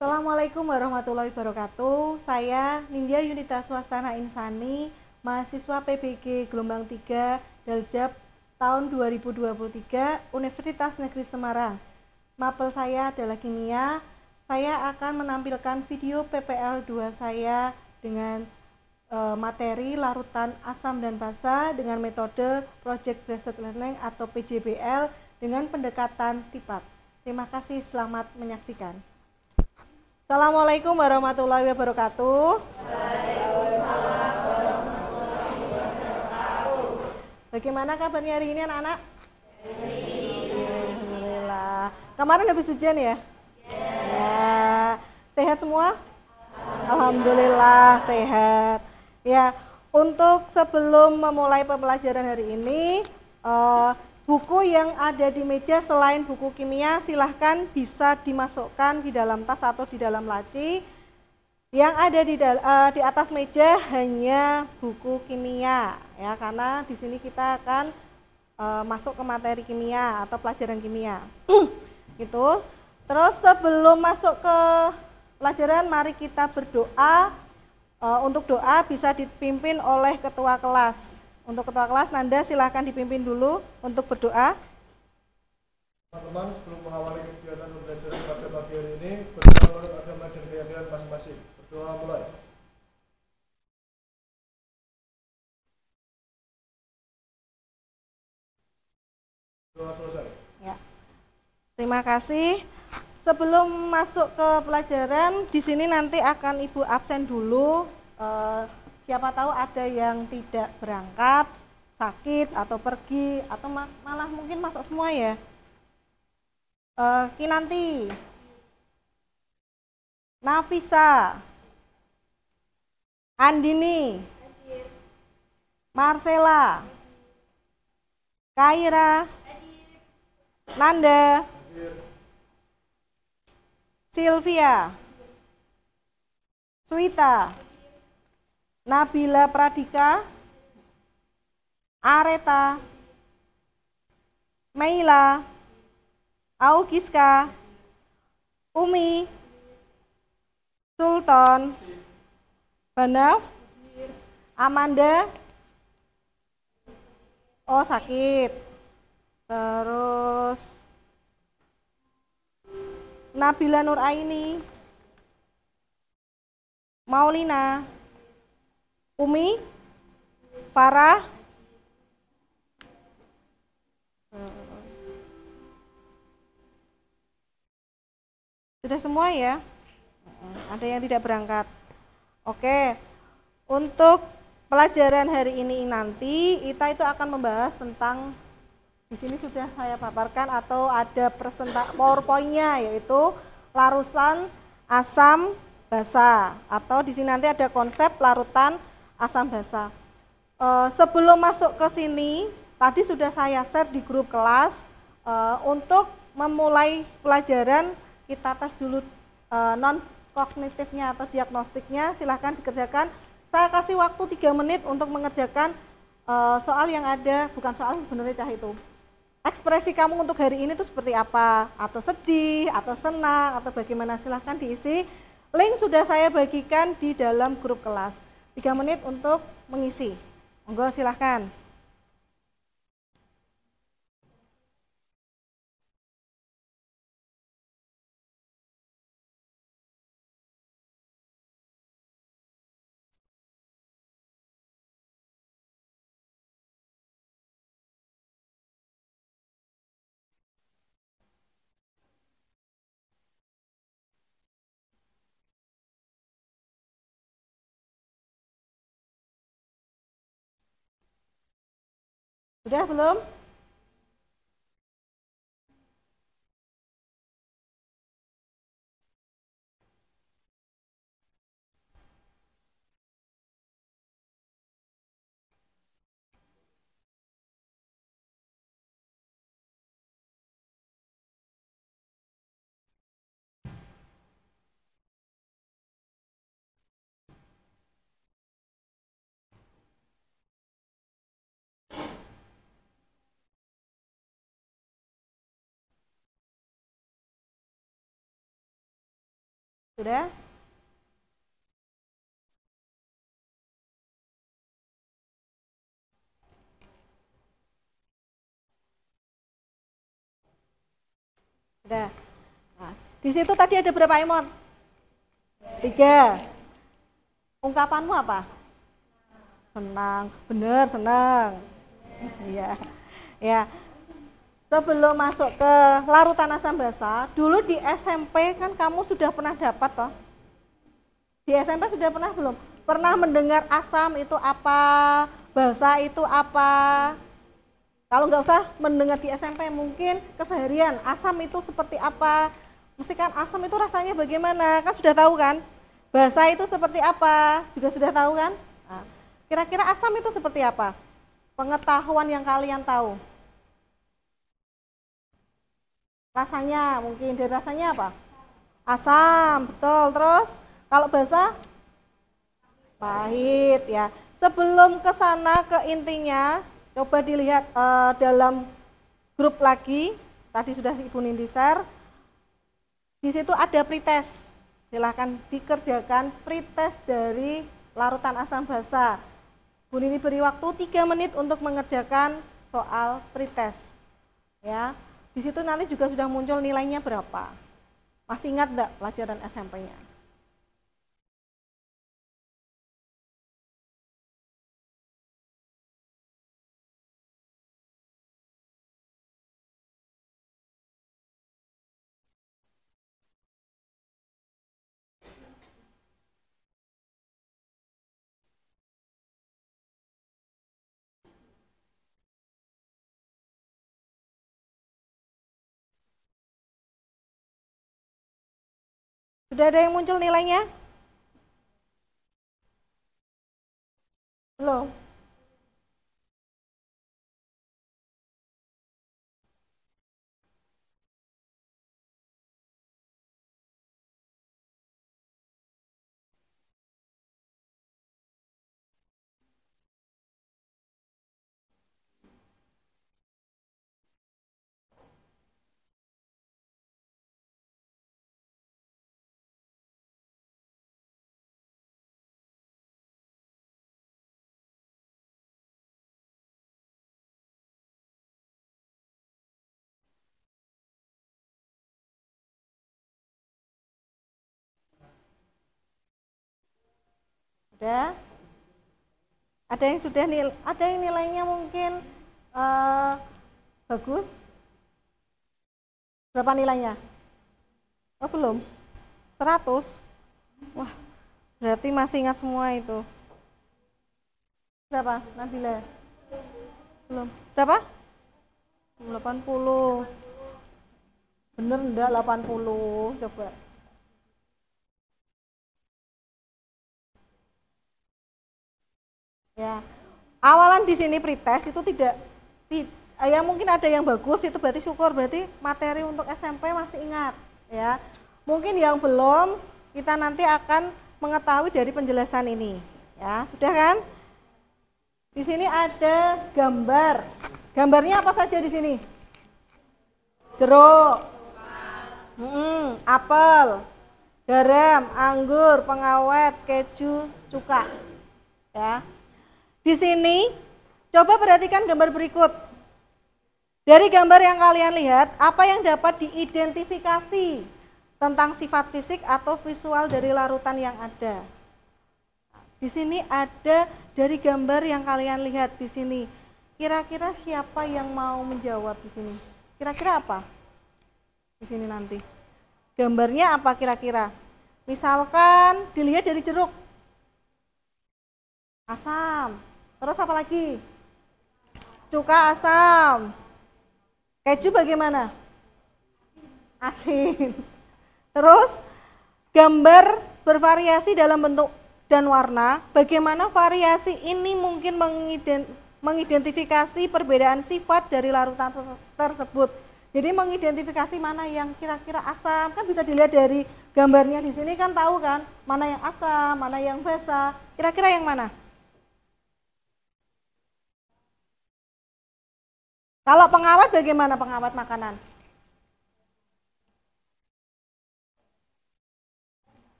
Assalamualaikum warahmatullahi wabarakatuh. Saya Nindya Yunita Swastana Insani, mahasiswa PBG gelombang 3 Daljab tahun 2023 Universitas Negeri Semarang. Mapel saya adalah kimia. Saya akan menampilkan video PPL 2 saya dengan materi larutan asam dan basa dengan metode Project Based Learning atau PJBL dengan pendekatan TIPAT. Terima kasih, selamat menyaksikan. Assalamualaikum warahmatullahi wabarakatuh. Waalaikumsalam warahmatullahi wabarakatuh. Bagaimana kabarnya hari ini anak-anak? Alhamdulillah. Kemarin habis ujian ya? Ya. Sehat semua? Alhamdulillah sehat. Ya, untuk sebelum memulai pembelajaran hari ini, buku yang ada di meja selain buku kimia silahkan bisa dimasukkan di dalam tas atau di dalam laci. Yang ada di atas meja hanya buku kimia ya, karena di sini kita akan masuk ke materi kimia atau pelajaran kimia. Gitu. Terus sebelum masuk ke pelajaran, mari kita berdoa. Untuk doa bisa dipimpin oleh ketua kelas. Untuk ketua kelas, Nanda silahkan dipimpin dulu untuk berdoa. Teman-teman, sebelum mengawali kegiatan pembelajaran pada pagi hari ini, berdoa menurut agama dan keyakinan masing-masing. Berdoa mulai. Doa selesai. Ya. Terima kasih. Sebelum masuk ke pelajaran, di sini nanti akan Ibu absen dulu. Siapa tahu ada yang tidak berangkat, sakit atau pergi, atau malah mungkin masuk semua ya. Kinanti, Nafisa, Andini, Marcella, Kaira, Nanda, Sylvia, Swita, Nabila Pradika, Areta, Meila, Augiska, Umi, Sultan, Banaf, Amanda, oh sakit, terus Nabila Nuraini, Maulina, Umi, Farah, sudah semua ya? Ada yang tidak berangkat. Oke, untuk pelajaran hari ini nanti kita itu akan membahas tentang, di sini sudah saya paparkan atau ada PowerPoint-nya, yaitu larutan asam basa, atau di sini nanti ada konsep larutan asam basa. Sebelum masuk ke sini, tadi sudah saya share di grup kelas. Untuk memulai pelajaran, kita tes dulu non kognitifnya atau diagnostiknya, silahkan dikerjakan. Saya kasih waktu 3 menit untuk mengerjakan soal yang ada, bukan soal sebenarnya itu. Ekspresi kamu untuk hari ini itu seperti apa? Atau sedih, atau senang, atau bagaimana, silahkan diisi. Link sudah saya bagikan di dalam grup kelas. 3 menit untuk mengisi. Monggo silahkan. Sudah belum? Sudah? Sudah. Nah, di situ tadi ada berapa emot? 3. Ungkapanmu apa? Senang. Benar, senang. Iya. Ya. Sebelum masuk ke larutan asam basa, dulu di SMP kan kamu sudah pernah dapat toh? Di SMP sudah pernah belum? Pernah mendengar asam itu apa? Basa itu apa? Kalau nggak usah mendengar di SMP, mungkin keseharian asam itu seperti apa? Mesti kan asam itu rasanya bagaimana? Kan sudah tahu kan? Basa itu seperti apa? Juga sudah tahu kan? Nah, kira-kira asam itu seperti apa? Pengetahuan yang kalian tahu. Rasanya, mungkin dari rasanya apa? Asam, betul. Terus kalau basa? Pahit ya. Sebelum ke sana ke intinya, coba dilihat dalam grup lagi. Tadi sudah Ibu Nindi share. Di situ ada pretest. Silahkan dikerjakan pretest dari larutan asam basa. Bu Nini beri waktu 3 menit untuk mengerjakan soal pretest. Ya. Di situ nanti juga sudah muncul nilainya berapa. Masih ingat enggak pelajaran SMP-nya? Sudah ada yang muncul nilainya? Belum? Sudah? Ada yang sudah ada yang nilainya mungkin bagus? Berapa nilainya? Oh belum? 100? Wah, berarti masih ingat semua itu. Berapa, Nabila? Belum. Berapa? 80. Bener enggak 80? Coba. Ya. Awalan di sini pretest itu tidak ya mungkin ada yang bagus, itu berarti syukur, berarti materi untuk SMP masih ingat ya. Mungkin yang belum, kita nanti akan mengetahui dari penjelasan ini ya. Sudah kan? Di sini ada gambar. Gambarnya apa saja di sini? Jeruk, apel, garam, anggur, pengawet, keju, cuka. Ya. Di sini coba perhatikan gambar berikut. Dari gambar yang kalian lihat, apa yang dapat diidentifikasi tentang sifat fisik atau visual dari larutan yang ada? Di sini ada dari gambar yang kalian lihat di sini. Kira-kira siapa yang mau menjawab di sini? Kira-kira apa? Di sini nanti. Gambarnya apa kira-kira? Misalkan dilihat dari jeruk. Asam. Terus apa lagi? Cuka asam. Keju bagaimana? Asin. Terus gambar bervariasi dalam bentuk dan warna. Bagaimana variasi ini mungkin mengidentifikasi perbedaan sifat dari larutan tersebut. Jadi mengidentifikasi mana yang kira-kira asam. Kan bisa dilihat dari gambarnya di sini kan tahu kan mana yang asam, mana yang basa. Kira-kira yang mana? Kalau pengawet bagaimana pengawet makanan?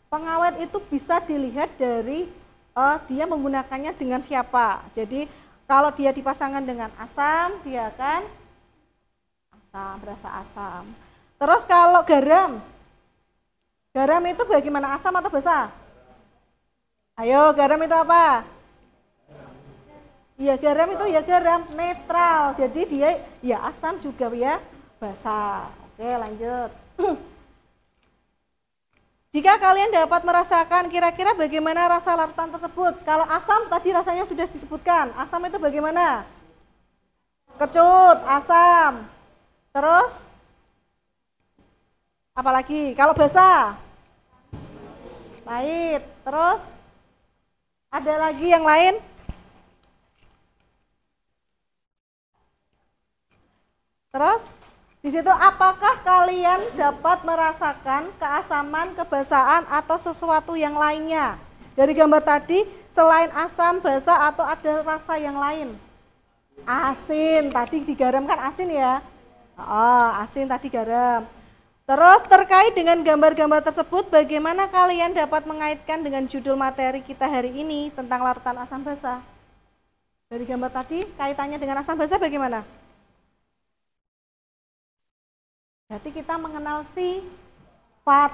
Pengawet itu bisa dilihat dari dia menggunakannya dengan siapa. Jadi kalau dia dipasangkan dengan asam, dia akan asam, berasa asam. Terus kalau garam, garam itu bagaimana, asam atau basa? Ayo, garam itu apa? Ya garam itu ya garam netral, jadi dia ya asam juga ya basa. Oke, lanjut. Jika kalian dapat merasakan kira-kira bagaimana rasa larutan tersebut. Kalau asam tadi rasanya sudah disebutkan. Asam itu bagaimana? Kecut, asam. Terus apalagi? Kalau basa? Pahit. Terus ada lagi yang lain? Terus di situ apakah kalian dapat merasakan keasaman, kebasaan atau sesuatu yang lainnya? Dari gambar tadi selain asam, basa atau ada rasa yang lain? Asin, tadi digaram kan asin ya? Oh, asin tadi garam. Terus terkait dengan gambar-gambar tersebut, bagaimana kalian dapat mengaitkan dengan judul materi kita hari ini tentang larutan asam basa? Dari gambar tadi kaitannya dengan asam basa bagaimana? Berarti kita mengenal sifat.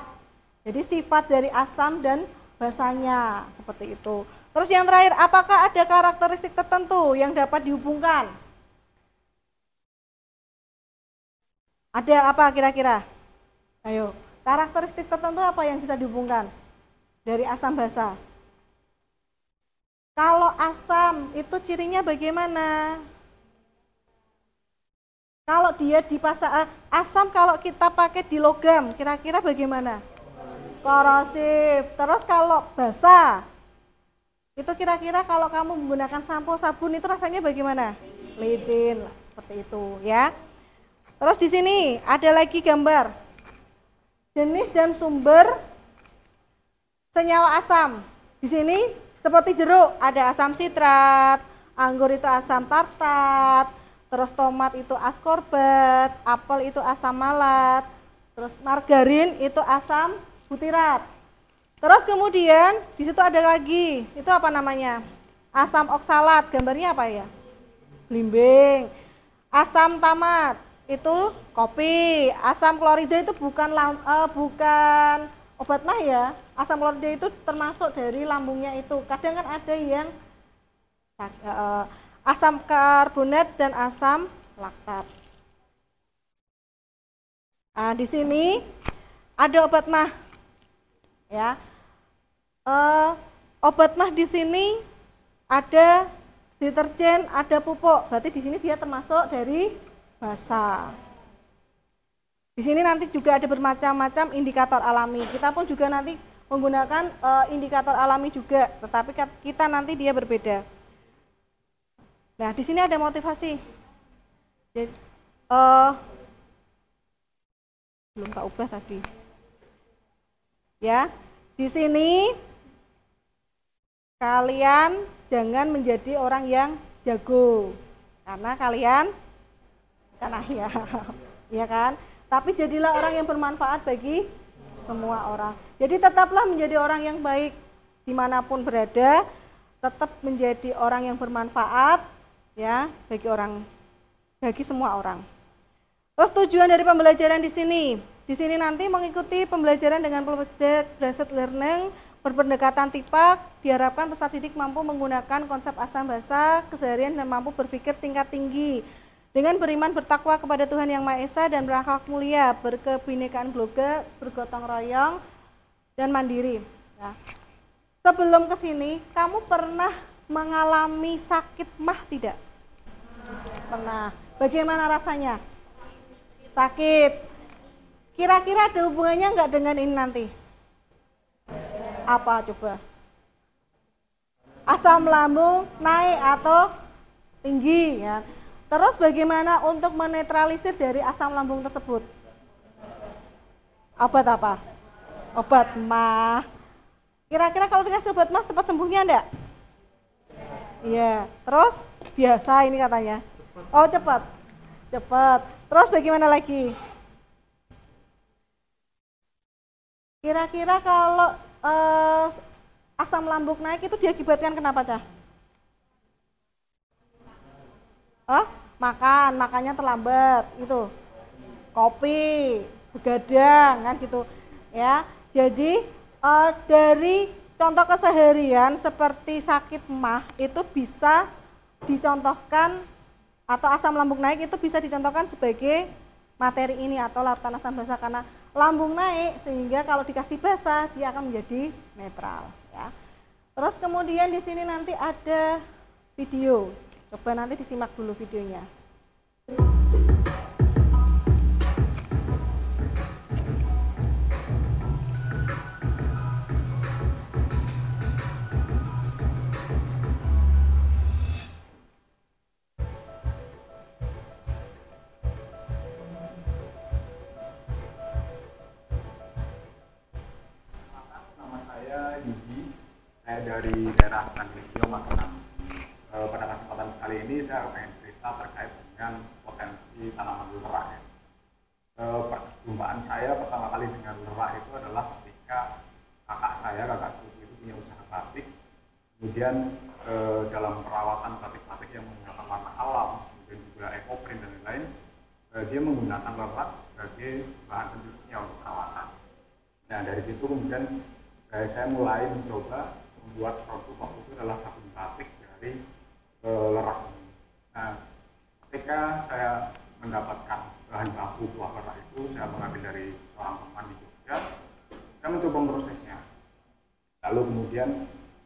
Jadi sifat dari asam dan basanya seperti itu. Terus yang terakhir, apakah ada karakteristik tertentu yang dapat dihubungkan? Ada apa kira-kira? Ayo, karakteristik tertentu apa yang bisa dihubungkan dari asam basa? Kalau asam itu cirinya bagaimana? Kalau dia dipasang asam, kalau kita pakai di logam, kira-kira bagaimana? Korosif. Terus kalau basa, itu kira-kira kalau kamu menggunakan sampo, sabun itu rasanya bagaimana? Licin, seperti itu ya. Terus di sini ada lagi gambar jenis dan sumber senyawa asam. Di sini seperti jeruk, ada asam sitrat, anggur itu asam tartat. Terus tomat itu askorbat, apel itu asam malat, terus margarin itu asam butirat. Terus kemudian di situ ada lagi, itu apa namanya? Asam oksalat, gambarnya apa ya? Blimbing. Asam tamat itu kopi. Asam klorida itu bukan obat mah ya. Asam klorida itu termasuk dari lambungnya itu. Kadang kan ada yang asam karbonat dan asam laktat. Nah, di sini ada obat mah, ya. Obat mah di sini ada deterjen, ada pupuk. Berarti di sini dia termasuk dari basa. Di sini nanti juga ada bermacam-macam indikator alami. Kita pun juga nanti menggunakan indikator alami juga, tetapi kita nanti dia berbeda. Nah, di sini ada motivasi. Jadi, belum tak ubah tadi. Ya, di sini kalian jangan menjadi orang yang jago, karena kalian kan ya, ya kan. Tapi jadilah orang yang bermanfaat bagi semua orang. Jadi tetaplah menjadi orang yang baik dimanapun berada, tetap menjadi orang yang bermanfaat. Ya, bagi semua orang. Terus tujuan dari pembelajaran di sini nanti mengikuti pembelajaran dengan blended learning, berpendekatan tipak, diharapkan peserta didik mampu menggunakan konsep asam basa keseharian dan mampu berpikir tingkat tinggi dengan beriman bertakwa kepada Tuhan Yang Maha Esa dan berakhlak mulia, berkebinekaan bloga, bergotong royong dan mandiri. Nah, sebelum ke sini, kamu pernah mengalami sakit mah tidak? Pernah. Bagaimana rasanya? Sakit. Kira-kira ada hubungannya enggak dengan ini nanti? Apa coba? Asam lambung naik atau tinggi ya. Terus bagaimana untuk menetralisir dari asam lambung tersebut? Obat apa? Obat mah. Kira-kira kalau dikasih obat mah cepat sembuhnya enggak? Iya. Terus biasa ini katanya. Oh, cepat. Cepat. Terus bagaimana lagi? Kira-kira kalau eh, asam lambung naik itu diakibatkan kenapa, Cah? Makannya terlambat gitu. Kopi, begadang kan gitu. Ya. Jadi dari contoh keseharian seperti sakit mah itu bisa dicontohkan, atau asam lambung naik itu bisa dicontohkan sebagai materi ini atau larutan asam basa, karena lambung naik sehingga kalau dikasih basa dia akan menjadi netral ya. Terus kemudian di sini nanti ada video. Coba nanti disimak dulu videonya. Dari daerah Tanjung Makassar. Pada kesempatan kali ini saya akan cerita terkait dengan potensi tanaman lerak. Perjumpaan saya pertama kali dengan lerak itu adalah ketika kakak sepupu itu punya usaha batik. Kemudian dalam perawatan batik-batik yang menggunakan warna alam, kemudian juga ekoprint dan lain-lain, dia menggunakan lerak sebagai bahan pencucinya untuk perawatan. Nah dari situ kemudian saya mulai mencoba membuat produk waktu itu adalah sabun batik dari lerak ini. Nah, ketika saya mendapatkan bahan baku buah lerak itu, saya mengambil dari seorang teman di Jogja. Saya mencoba memprosesnya. Lalu kemudian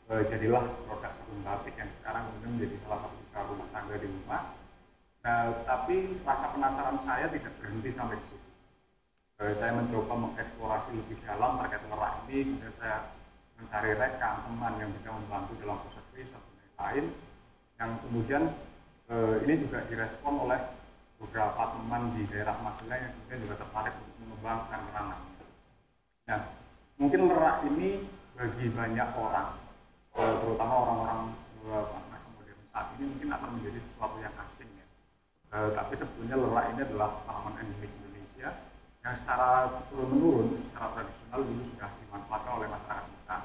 jadilah produk sabun batik yang sekarang kemudian menjadi salah satu usaha rumah tangga di rumah. Nah, tapi rasa penasaran saya tidak berhenti sampai di situ. Saya mencoba mengeksplorasi lebih dalam terkait lerak ini, kemudian saya mencari rekan teman yang bisa membantu dalam proses riset dan lain, yang kemudian ini juga direspon oleh beberapa teman di daerah Magelang yang kemudian juga tertarik untuk mengembangkan ranahnya. Nah, mungkin lerak ini bagi banyak orang, terutama orang-orang masa modern saat ini mungkin akan menjadi sesuatu yang asing ya. Tapi sebetulnya lerak ini adalah tanaman endemik Indonesia yang secara turun-menurun, secara tradisional dulu sudah dimanfaatkan oleh masyarakat kita.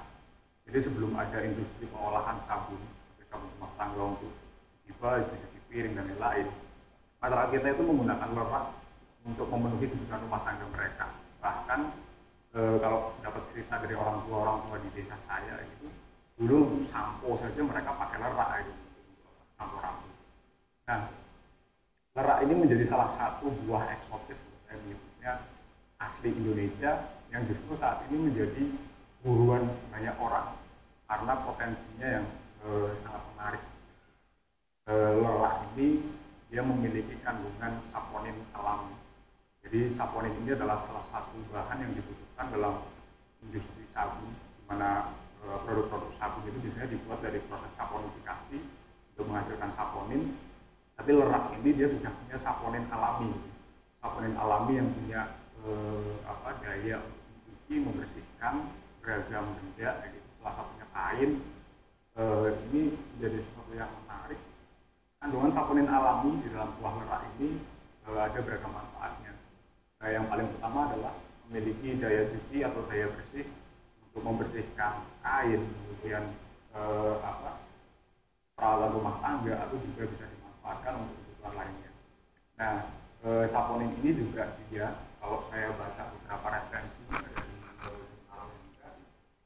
Jadi sebelum ada industri pengolahan sabun, seperti sabun rumah tangga untuk cuci piring dan lain-lain, masyarakat kita itu menggunakan lerak untuk memenuhi kebutuhan rumah tangga mereka. Bahkan kalau dapat cerita dari orang tua di desa saya itu, dulu sampo saja mereka pakai lerak itu, sampo rambut. Nah, lerak ini menjadi salah satu buah eksotis, saya menyebutnya asli Indonesia, yang justru saat ini menjadi buruan banyak orang karena potensinya yang sangat menarik. Lerak ini dia memiliki kandungan saponin alami. Jadi saponin ini adalah salah satu bahan yang dibutuhkan dalam industri sabun, di mana produk-produk sabun itu biasanya dibuat dari proses saponifikasi untuk menghasilkan saponin. Tapi lerak ini dia sudah punya saponin alami yang punya daya mencuci, membersihkan beragam benda, gitu. Salah satunya kain. Ini menjadi sesuatu yang menarik. Kandungan saponin alami di dalam buah lerak ini ada beragam manfaatnya. Yang paling utama adalah memiliki daya cuci atau daya bersih untuk membersihkan kain, kemudian peralatan rumah tangga, atau juga bisa dimanfaatkan untuk kebutuhan lainnya. Nah, saponin ini juga dia, kalau saya baca beberapa referensi dari jurnal juga,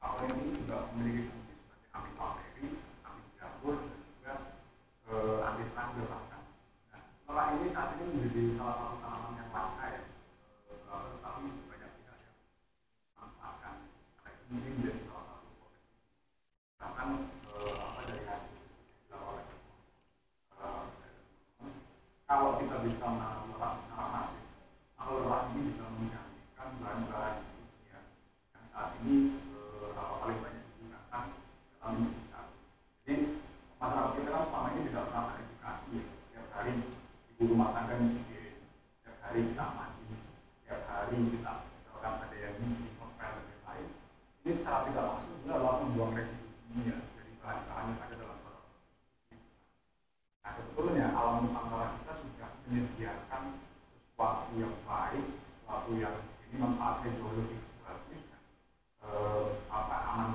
saponin ini juga memiliki fungsi sebagai anti bakteri, anti jamur, dan juga anti serangga bahkan. Nah, lerak ini saat ini menjadi salah satu tanaman yang langka ya, tetapi banyak pihak yang memanfaatkan. Karena ini menjadi salah satu potensi. Bahkan dari hasil oleh kalau kita bisa menanam lerak secara masif, maka lerak ini bisa menggantikan bahan-bahan kimia yang saat ini paling banyak digunakan dalam industri sabun. Jadi masyarakat kita kan selama ini tidak pernah teredukasi ya. Setiap hari ibu rumah tangga nyuci piring, setiap hari kita mandi, setiap hari kita misalkan ada yang nyuci ngepel dan lain-lain. Ini secara tidak langsung juga adalah membuang residu kimia dari bahan-bahan yang ada dalam produk. Nah, sebetulnya alam nusantara kita sudah menyediakan sesuatu yang baik, sesuatu yang ini manfaatnya jauh lebih bagus, aman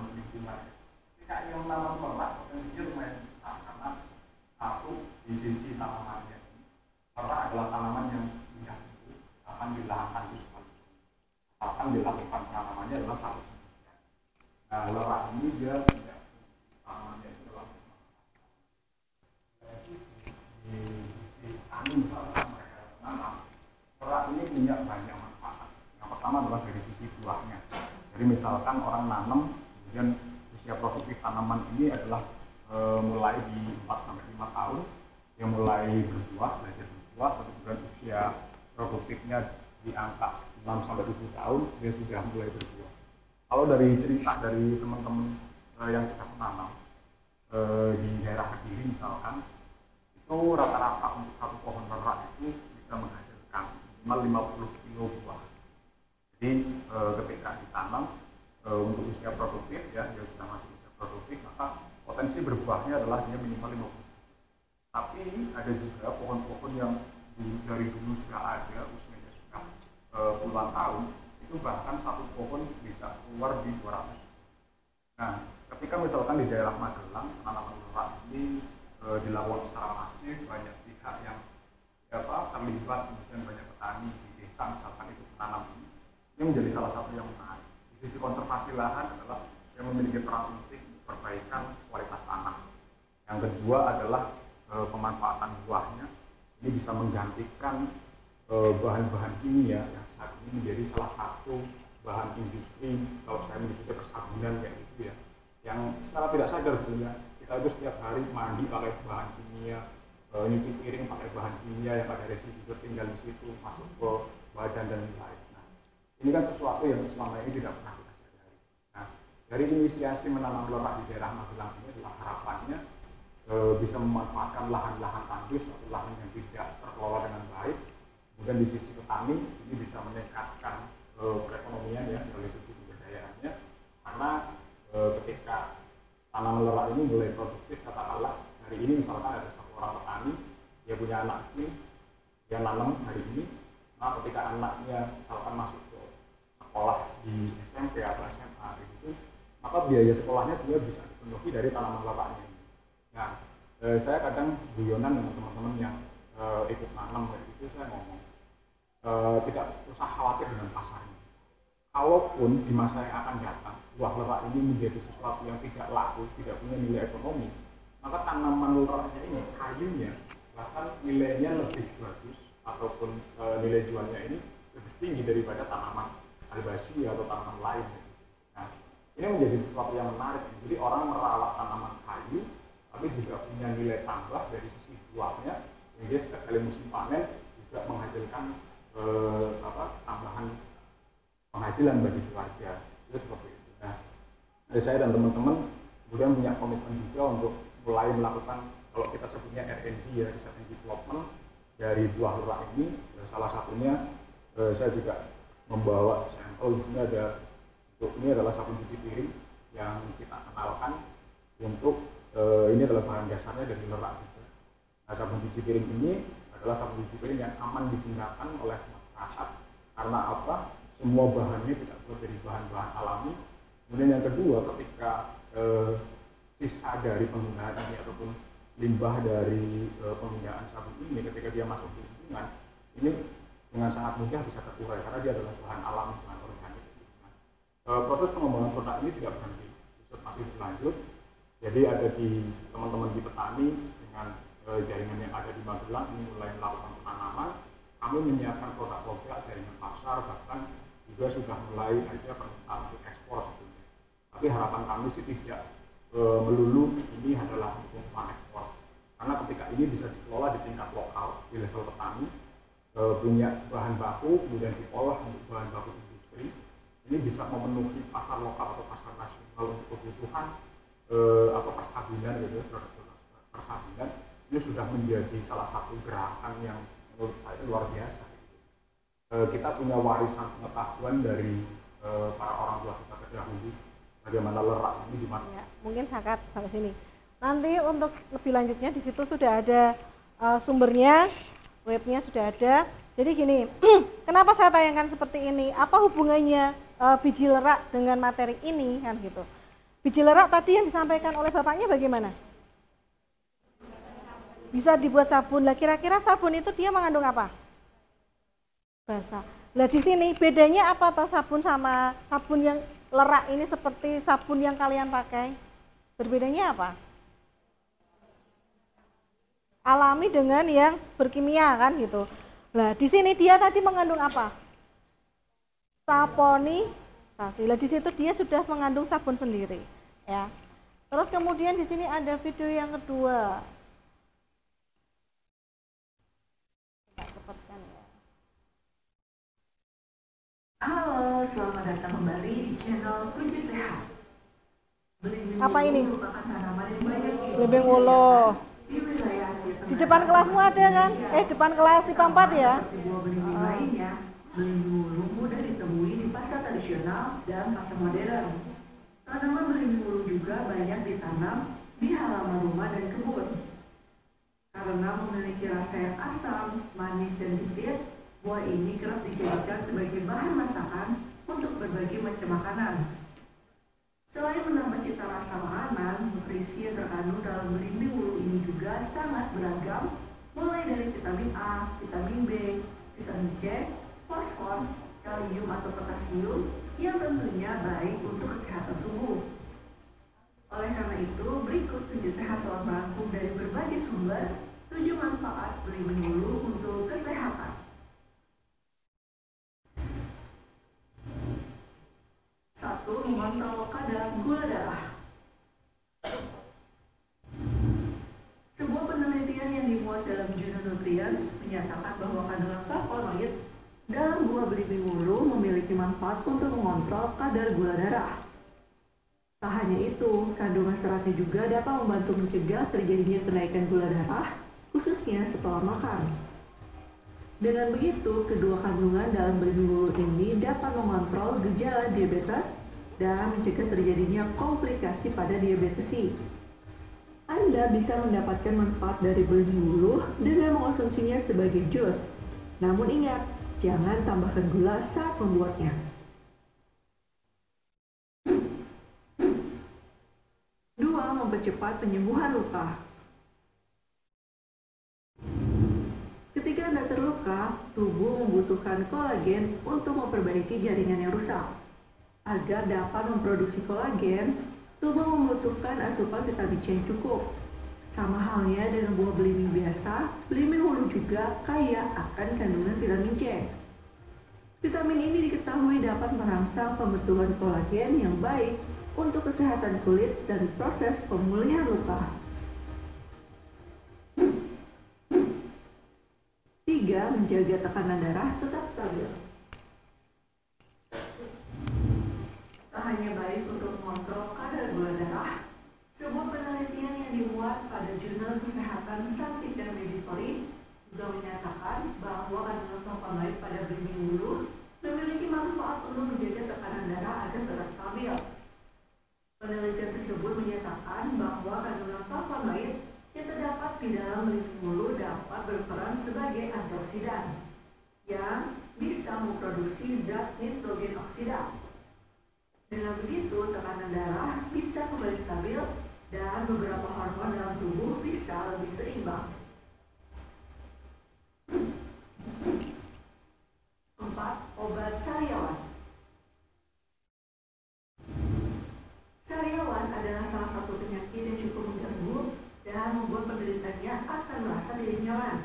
tanamannya. Lerak adalah tanaman yang mudah tumbuh, akan di lahan tandus asalkan dilakukan penanamannya adalah satu. Nah, lerak ini dia tidak tanamannya itu adalah di sisi tani misalkan mereka menanam, lerak ini punya banyak manfaat. Yang pertama adalah dari sisi buahnya. Jadi misalkan orang nanam, kemudian usia produktif tanaman ini adalah mulai di 4 sampai 5 tahun, yang mulai berbuah, belajar berbuah, kemudian usia produktifnya di angka 6 sampai 7 tahun dia sudah mulai berbuah. Kalau dari cerita dari teman-teman yang sudah menanam di daerah Kediri misalkan, itu rata-rata untuk satu pohon lerak itu bisa menghasilkan minimal 50 kilo buah. Jadi ketika ditanam untuk usia produktif ya, dia sudah masuk usia produktif, maka potensi berbuahnya adalah dia minimal 50. Tapi ada juga pohon-pohon yang dari dulu sudah ada, usianya sudah puluhan tahun, itu bahkan satu pohon bisa keluar di 200. Nah, ketika misalkan di daerah Magelang penanaman lerak ini dilakukan secara masif, banyak pihak yang terlibat, kemudian banyak petani di desa misalkan itu menanam ini menjadi salah satu yang menarik. Di sisi konservasi lahan adalah yang memiliki peran penting perbaikan kualitas tanah. Yang kedua adalah pemanfaatan buahnya, ini bisa menggantikan bahan-bahan kimia yang saat ini menjadi salah satu bahan industri, kalau saya menyebutnya persabunan kayak gitu ya, yang secara tidak sadar sebenarnya kita itu setiap hari mandi pakai bahan kimia, nyuci piring pakai bahan kimia yang ada residu tertinggal di situ masuk ke badan dan lain. Nah, ini kan sesuatu yang selama ini tidak pernah kita sadari. Nah, dari inisiasi menanam lerak di daerah Magelang ini adalah harapannya bisa memanfaatkan lahan-lahan tandus atau lahan yang tidak terkelola dengan baik. Kemudian di sisi petani ini bisa meningkatkan perekonomian ya dari sisi pemberdayaannya, karena ketika tanaman lerak ini mulai produktif, katakanlah hari ini misalkan ada satu orang petani, dia punya anak kecil, dia nanam hari ini, nah ketika anaknya misalkan masuk ke sekolah di SMP atau SMA gitu, maka biaya sekolahnya dia bisa dipenuhi dari tanaman leraknya. Nah, saya kadang guyonan dengan teman-teman yang ikut nanam kayak gitu, saya ngomong tidak usah khawatir dengan pasarnya. Kalaupun di masa yang akan datang buah lerak ini menjadi sesuatu yang tidak laku, tidak punya nilai ekonomi, maka tanaman leraknya ini, kayunya, bahkan nilainya lebih bagus ataupun nilai jualnya ini lebih tinggi daripada tanaman albasi atau tanaman lain. Nah, ini menjadi sesuatu yang menarik. Jadi orang merawat tanaman kayu, tapi juga punya nilai tambah dari sisi buahnya, yang dia setiap kali musim panen juga menghasilkan tambahan penghasilan bagi keluarga. Itu seperti itu. Nah, saya dan teman-teman kemudian punya komitmen juga untuk mulai melakukan, kalau kita sebutnya R&D ya, research and development dari buah lerak ini. Salah satunya saya juga membawa sampel. Di sini ada, untuk ini adalah sabun cuci piring yang kita kenalkan untuk ini adalah bahan dasarnya dari lerak juga. Nah, sabun cuci piring ini adalah sabun cuci piring yang aman digunakan oleh masyarakat karena apa? Semua bahannya tidak terbuat dari bahan-bahan alami. Kemudian yang kedua, ketika sisa dari penggunaan ini ataupun limbah dari penggunaan sabun ini ketika dia masuk ke lingkungan, ini dengan sangat mudah bisa terurai karena dia adalah bahan alami, bahan organik. Proses pengembangan produk ini tidak berhenti, masih berlanjut. Jadi ada di teman-teman di petani dengan jaringan yang ada di Magelang ini mulai melakukan penanaman. Kami menyiapkan produk-produk jaringan pasar, bahkan juga sudah mulai ada permintaan untuk ekspor sebetulnya. Tapi harapan kami sih tidak melulu ini adalah untuk ekspor, karena ketika ini bisa dikelola di tingkat lokal di level petani, punya bahan baku kemudian diolah untuk bahan baku industri, ini bisa memenuhi pasar lokal atau pasar nasional untuk kebutuhan atau persabunan gitu, persabunan ini sudah menjadi salah satu gerakan yang menurut saya luar biasa. Kita punya warisan pengetahuan dari para orang tua kita terdahulu bagaimana lerak ini di mana. Ya, mungkin sangat sampai sini. Nanti untuk lebih lanjutnya di situ sudah ada sumbernya, webnya sudah ada. Jadi gini, kenapa saya tayangkan seperti ini? Apa hubungannya biji lerak dengan materi ini kan gitu? Biji lerak tadi yang disampaikan oleh bapaknya bagaimana? bisa dibuat sabun. Lah kira-kira sabun itu dia mengandung apa? Basa. Lah di sini bedanya apa toh sabun sama sabun yang lerak ini seperti sabun yang kalian pakai? Berbedanya apa? Alami dengan yang berkimia kan gitu. Lah di sini dia tadi mengandung apa? Saponisasi. Lah di situ dia sudah mengandung sabun sendiri, ya. Terus kemudian di sini ada video yang kedua. Halo, selamat datang kembali di channel Kunci Sehat. Belimbing Apa ini? merupakan tanaman yang banyak Belimbing wulu. di wilayah Asia Tenggara. Di depan kelasmu ada kan? Depan kelas IPA 4 ya. Seperti buah belimbing lainnya, belimbing wulu mudah ditemui di pasar tradisional dan pasar modern. Tanaman belimbing wulu juga banyak ditanam di halaman rumah dan kebun. Karena memiliki rasa yang asam, manis, dan pahit, buah ini kerap dijadikan sebagai bahan masakan untuk berbagai macam makanan. Selain menambah cita rasa makanan, nutrisi yang terkandung dalam belimbing wulu ini juga sangat beragam, mulai dari vitamin A, vitamin B, vitamin C, fosfor, kalium atau potasium, yang tentunya baik untuk kesehatan tubuh. Oleh karena itu, berikut Kunci Sehat telah merangkum dari berbagai sumber 7 manfaat belimbing wulu untuk kesehatan. 1. Mengontrol kadar gula darah. Sebuah penelitian yang dimuat dalam jurnal Nutrients menyatakan bahwa kandungan flavonoid dalam buah belimbing wulu memiliki manfaat untuk mengontrol kadar gula darah. Tak hanya itu, kandungan seratnya juga dapat membantu mencegah terjadinya kenaikan gula darah, khususnya setelah makan. Dengan begitu, kedua kandungan dalam belimbing wulu ini dapat mengontrol gejala diabetes dan mencegah terjadinya komplikasi pada diabetes. Anda bisa mendapatkan manfaat dari belimbing wulu dengan mengonsumsinya sebagai jus. Namun ingat, jangan tambahkan gula saat membuatnya. 2. Mempercepat penyembuhan luka. Ketika Anda terluka, tubuh membutuhkan kolagen untuk memperbaiki jaringan yang rusak. Agar dapat memproduksi kolagen, tubuh membutuhkan asupan vitamin C yang cukup. Sama halnya dengan buah belimbing biasa, belimbing wulu juga kaya akan kandungan vitamin C. Vitamin ini diketahui dapat merangsang pembentukan kolagen yang baik untuk kesehatan kulit dan proses pemulihan luka. 3. Menjaga tekanan darah tetap stabil. Tak hanya baik untuk mengontrol kadar gula darah, sebuah penelitian yang dimuat pada jurnal kesehatan Scientific Medicine juga menyatakan bahwa kandungan flavonoid pada belimbing wulu memiliki manfaat untuk menjaga tekanan darah agar tetap stabil. Penelitian tersebut menyatakan bahwa kandungan flavonoid yang terdapat di dalam belimbing wulu dapat berperan sebagai antioksidan yang bisa memproduksi zat nitrogen oksida. Dengan begitu, tekanan darah bisa kembali stabil dan beberapa hormon dalam tubuh bisa lebih seimbang. 4. Obat sariawan. Sariawan adalah salah satu penyakit yang cukup mengganggu dan membuat penderitanya akan merasa tidak nyaman.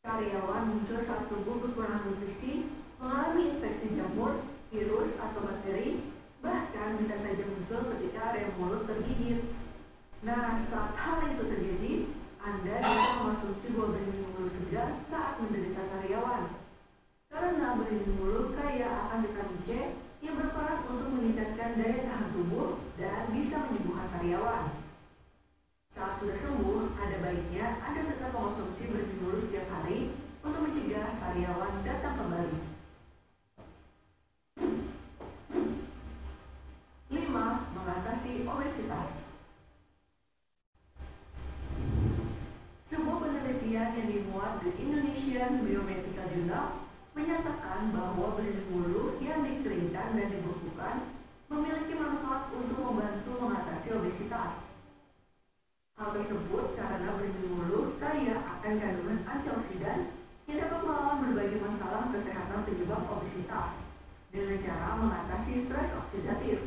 Sariawan muncul saat tubuh kekurangan nutrisi, mengalami infeksi jamur, virus atau bakteri, bahkan bisa saja muncul ketika area mulut tergigit. Nah, saat hal itu terjadi, Anda bisa mengonsumsi buah belimbing wulu segar saat menderita sariawan. Karena belimbing wulu kaya akan vitamin C yang berperan untuk meningkatkan daya tahan tubuh dan bisa menyembuhkan sariawan. Saat sudah sembuh, ada baiknya Anda tetap mengonsumsi belimbing wulu setiap hari untuk mencegah sariawan datang kembali. 5. Mengatasi obesitas. Sebuah penelitian yang dimuat di Indonesian Biomedical Journal menyatakan bahwa belimbing wulu yang dikeringkan dan dibekukan memiliki manfaat untuk membantu mengatasi obesitas. Hal tersebut karena belimbing ulu kaya akan kandungan antioksidan yang dapat melawan berbagai masalah kesehatan penyebab obesitas dengan cara mengatasi stres oksidatif.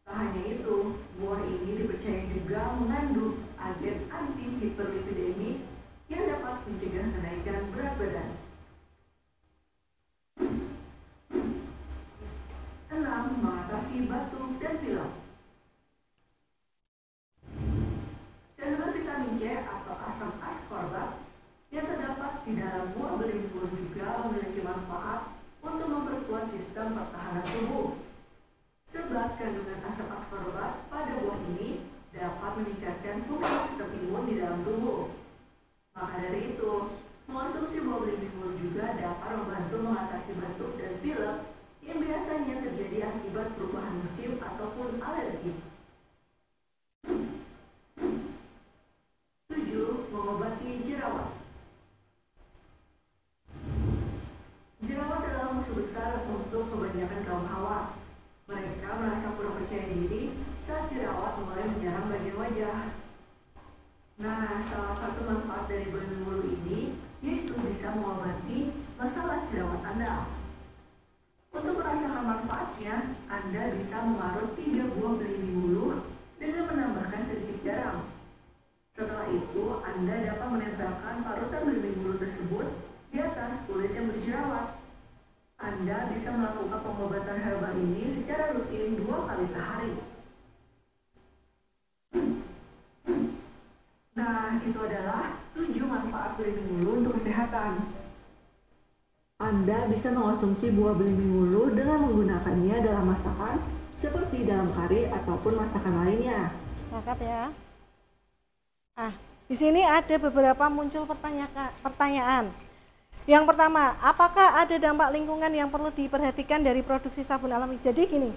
Tak hanya itu, buah ini dipercaya juga mengandung agen anti-hiperlipidemik yang dapat mencegah kenaikan berat badan. 6. Mengatasi batuk dan pilek. Kandungan vitamin C atau asam ascorbat yang terdapat di dalam buah belimbing ulu juga memiliki manfaat untuk memperkuat sistem pertahanan tubuh. Sebab kandungan asam ascorbat pada buah ini dapat meningkatkan fungsi sistem imun di dalam tubuh. Maka dari itu, mengonsumsi buah belimbing ulu juga dapat membantu mengatasi batuk dan pilek yang biasanya terjadi akibat perubahan musim ataupun alergi. 7. Mengobati jerawat. Jerawat adalah musuh besar untuk kebanyakan kaum hawa. Mereka merasa kurang percaya diri saat jerawat mulai menyerang bagian wajah. Nah, salah satu manfaat dari belimbing ulu ini yaitu bisa mengobati masalah jerawat Anda. Untuk merasakan manfaatnya, Anda bisa mengarut 3 buah belimbing ulu dengan menambahkan sedikit garam. Setelah itu, Anda dapat menempelkan parutan belimbing ulu tersebut di atas kulit yang berjerawat. Anda bisa melakukan pengobatan herbal ini secara rutin 2 kali sehari. Nah, itu adalah 7 manfaat belimbing ulu untuk kesehatan. Anda bisa mengonsumsi buah belimbing ulu dengan menggunakannya dalam masakan seperti dalam kari ataupun masakan lainnya. Cakep ya. Di sini ada beberapa muncul pertanyaan. Yang pertama, apakah ada dampak lingkungan yang perlu diperhatikan dari produksi sabun alami? Jadi gini,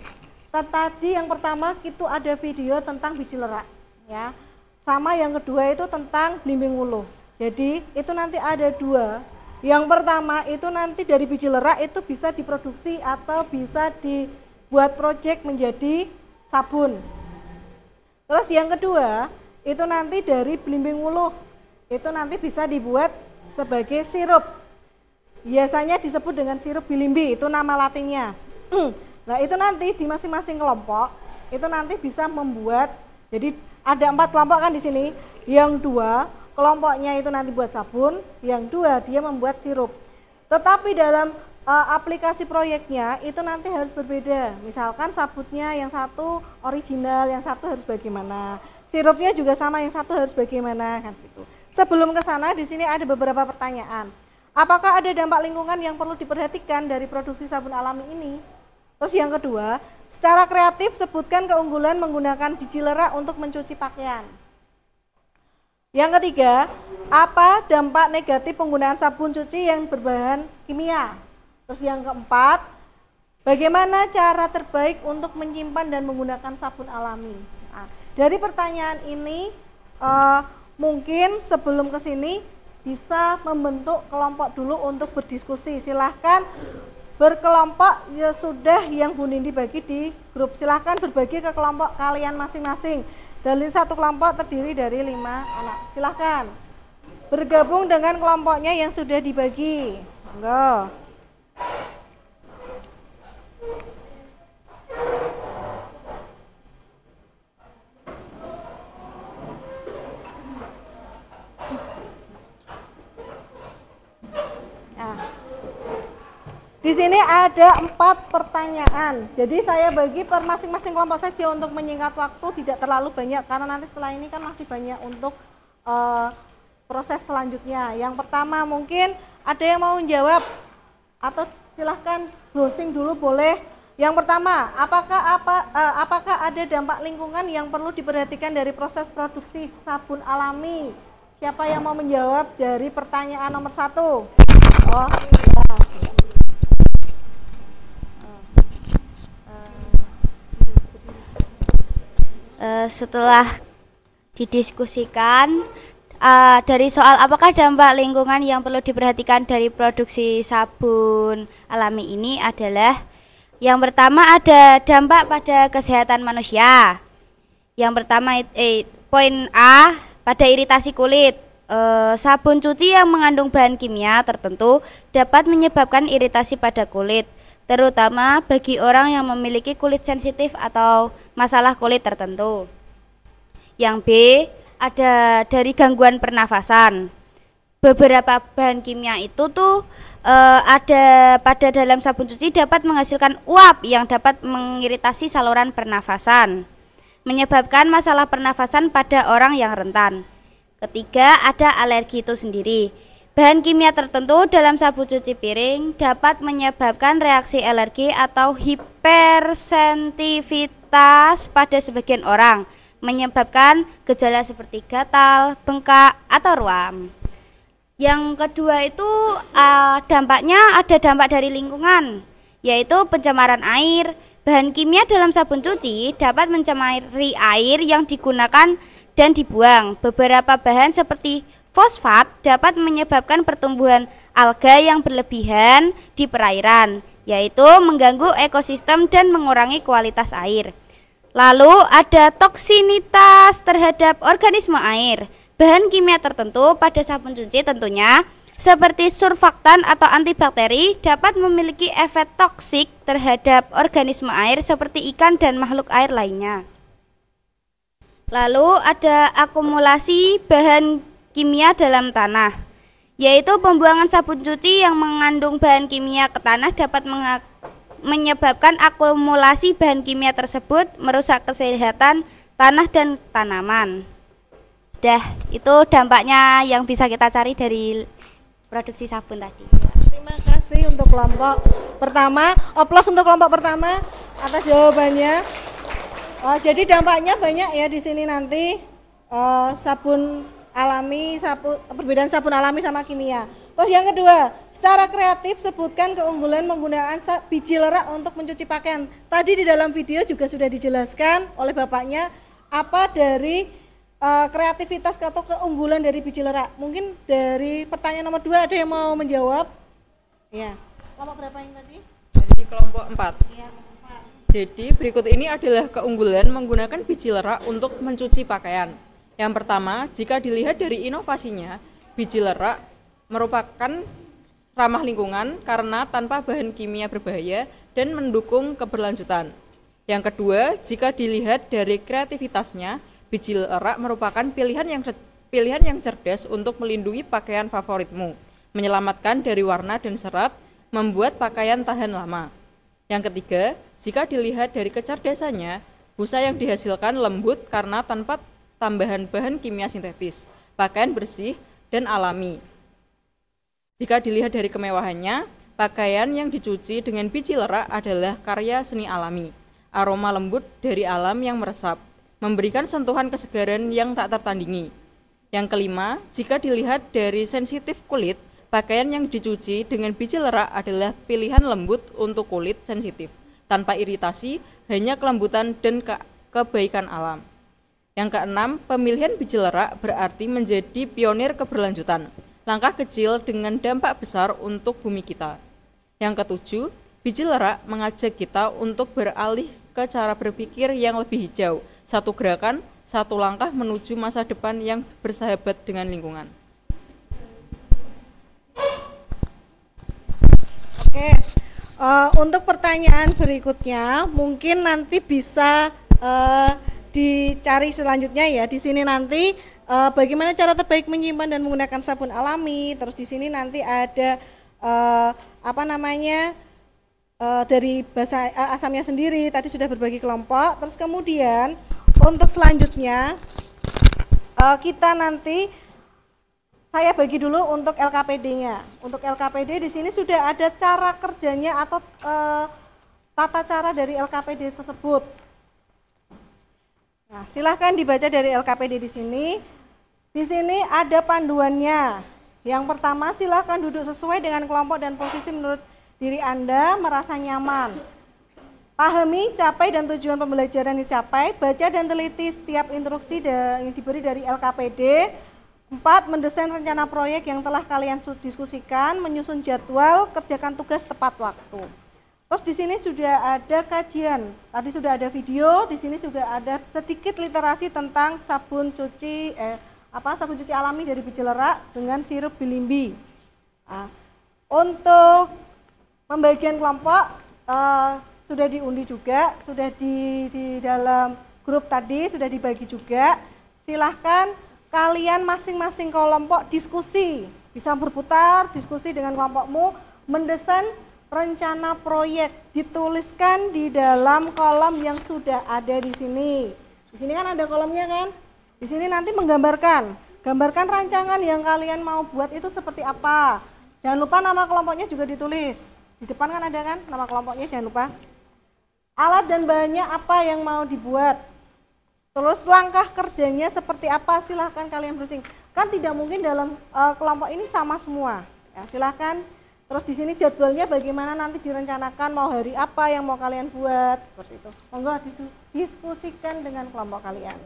tadi yang pertama itu ada video tentang biji lerak, ya. Sama yang kedua itu tentang belimbing ulu. Jadi itu nanti ada 2. Yang pertama itu nanti dari biji lerak itu bisa diproduksi atau bisa dibuat project menjadi sabun. Terus yang kedua itu nanti dari belimbing ulu itu nanti bisa dibuat sebagai sirup. Biasanya disebut dengan sirup bilimbi, itu nama latinnya. Nah itu nanti di masing-masing kelompok itu nanti bisa membuat, jadi ada 4 kelompok kan di sini. Yang 2 kelompoknya itu nanti buat sabun, yang 2 dia membuat sirup. Tetapi dalam aplikasi proyeknya itu nanti harus berbeda. Misalkan sabutnya yang satu original, yang satu harus bagaimana. Sirupnya juga sama, yang satu harus bagaimana kan gitu. Sebelum ke sana di sini ada beberapa pertanyaan. Apakah ada dampak lingkungan yang perlu diperhatikan dari produksi sabun alami ini? Terus yang kedua, secara kreatif sebutkan keunggulan menggunakan biji lerak untuk mencuci pakaian. Yang ketiga, apa dampak negatif penggunaan sabun cuci yang berbahan kimia? Terus yang keempat, bagaimana cara terbaik untuk menyimpan dan menggunakan sabun alami? Nah, dari pertanyaan ini mungkin sebelum ke sini bisa membentuk kelompok dulu untuk berdiskusi. Silahkan berkelompok, ya sudah yang Bu Nindi bagi di grup, silahkan berbagi ke kelompok kalian masing-masing. Dari satu kelompok terdiri dari 5 anak. Silahkan bergabung dengan kelompoknya yang sudah dibagi. Monggo. Di sini ada 4 pertanyaan. Jadi saya bagi per masing-masing kelompok saja untuk menyingkat waktu, tidak terlalu banyak karena nanti setelah ini kan masih banyak untuk proses selanjutnya. Yang pertama mungkin ada yang mau menjawab atau silahkan browsing dulu boleh. Yang pertama, apakah ada dampak lingkungan yang perlu diperhatikan dari proses produksi sabun alami? Siapa yang mau menjawab dari pertanyaan nomor 1? Oh, setelah didiskusikan dari soal apakah dampak lingkungan yang perlu diperhatikan dari produksi sabun alami ini adalah yang pertama ada dampak pada kesehatan manusia. Yang pertama Poin A, pada iritasi kulit. Sabun cuci yang mengandung bahan kimia tertentu dapat menyebabkan iritasi pada kulit, terutama bagi orang yang memiliki kulit sensitif atau masalah kulit tertentu. Yang B, ada dari gangguan pernafasan. Beberapa bahan kimia itu ada pada dalam sabun cuci dapat menghasilkan uap yang dapat mengiritasi saluran pernafasan, menyebabkan masalah pernafasan pada orang yang rentan. Ketiga, ada alergi itu sendiri. Bahan kimia tertentu dalam sabun cuci piring dapat menyebabkan reaksi alergi atau hipersensitivitas pada sebagian orang, menyebabkan gejala seperti gatal, bengkak, atau ruam. Yang kedua itu dampaknya ada dampak dari lingkungan, yaitu pencemaran air. Bahan kimia dalam sabun cuci dapat mencemari air yang digunakan dan dibuang. Beberapa bahan seperti fosfat dapat menyebabkan pertumbuhan alga yang berlebihan di perairan, yaitu mengganggu ekosistem dan mengurangi kualitas air. Lalu ada toksinitas terhadap organisme air. Bahan kimia tertentu pada sabun cuci tentunya seperti surfaktan atau antibakteri dapat memiliki efek toksik terhadap organisme air seperti ikan dan makhluk air lainnya. Lalu ada akumulasi bahan kimia dalam tanah, yaitu pembuangan sabun cuci yang mengandung bahan kimia ke tanah dapat menyebabkan akumulasi bahan kimia tersebut merusak kesehatan tanah dan tanaman. Sudah, itu dampaknya yang bisa kita cari dari produksi sabun tadi. Terima kasih untuk kelompok pertama. Oplos untuk kelompok pertama atas jawabannya. Jadi dampaknya banyak ya di sini nanti, sabun alami, perbedaan sabun alami sama kimia. Terus yang kedua, secara kreatif sebutkan keunggulan menggunakan biji lerak untuk mencuci pakaian. Tadi di dalam video juga sudah dijelaskan oleh bapaknya apa dari kreativitas atau keunggulan dari biji lerak. Mungkin dari pertanyaan nomor 2 ada yang mau menjawab? Ya. Kelompok berapa yang tadi? Dari kelompok 4. Ya. Jadi berikut ini adalah keunggulan menggunakan biji lerak untuk mencuci pakaian. Yang pertama, jika dilihat dari inovasinya, biji lerak merupakan ramah lingkungan karena tanpa bahan kimia berbahaya dan mendukung keberlanjutan. Yang kedua, jika dilihat dari kreativitasnya, biji lerak merupakan pilihan yang cerdas untuk melindungi pakaian favoritmu, menyelamatkan dari warna dan serat, membuat pakaian tahan lama. Yang ketiga, jika dilihat dari kecerdasannya, busa yang dihasilkan lembut karena tanpa tambahan bahan kimia sintetis, pakaian bersih dan alami. Jika dilihat dari kemewahannya, pakaian yang dicuci dengan biji lerak adalah karya seni alami, aroma lembut dari alam yang meresap, memberikan sentuhan kesegaran yang tak tertandingi. Yang kelima, jika dilihat dari sensitif kulit, pakaian yang dicuci dengan biji lerak adalah pilihan lembut untuk kulit sensitif, tanpa iritasi, hanya kelembutan dan kebaikan alam. Yang keenam, pemilihan biji lerak berarti menjadi pionir keberlanjutan, langkah kecil dengan dampak besar untuk bumi kita. Yang ketujuh, biji lerak mengajak kita untuk beralih ke cara berpikir yang lebih hijau, satu gerakan, satu langkah menuju masa depan yang bersahabat dengan lingkungan. Oke, untuk pertanyaan berikutnya mungkin nanti bisa dicari selanjutnya ya. Di sini nanti bagaimana cara terbaik menyimpan dan menggunakan sabun alami. Terus di sini nanti ada dari bahasa asamnya sendiri. Tadi sudah berbagi kelompok. Terus kemudian untuk selanjutnya kita nanti saya bagi dulu untuk LKPD-nya. Untuk LKPD di sini sudah ada cara kerjanya atau tata cara dari LKPD tersebut. Nah, silahkan dibaca dari LKPD di sini. Di sini ada panduannya. Yang pertama, silahkan duduk sesuai dengan kelompok dan posisi menurut diri Anda merasa nyaman. Pahami, capai dan tujuan pembelajaran dicapai. Baca dan teliti setiap instruksi yang diberi dari LKPD. 4. Mendesain rencana proyek yang telah kalian diskusikan, menyusun jadwal, kerjakan tugas tepat waktu. Terus di sini sudah ada kajian, tadi sudah ada video, di sini sudah ada sedikit literasi tentang sabun cuci sabun cuci alami dari biji lerak dengan sirup bilimbi. Nah, untuk pembagian kelompok sudah diundi juga, sudah di dalam grup tadi sudah dibagi juga. Silahkan kalian masing-masing kelompok diskusi, bisa berputar diskusi dengan kelompokmu, mendesain rencana proyek, dituliskan di dalam kolom yang sudah ada di sini. Di sini kan ada kolomnya kan? Di sini nanti gambarkan rancangan yang kalian mau buat itu seperti apa. Jangan lupa nama kelompoknya juga ditulis. Di depan kan ada kan nama kelompoknya, jangan lupa. Alat dan bahannya apa yang mau dibuat. Terus langkah kerjanya seperti apa, silahkan kalian browsing. Kan tidak mungkin dalam kelompok ini sama semua. Ya, silahkan. Terus di sini jadwalnya bagaimana nanti direncanakan, mau hari apa yang mau kalian buat, seperti itu. Monggo diskusikan dengan kelompok kalian.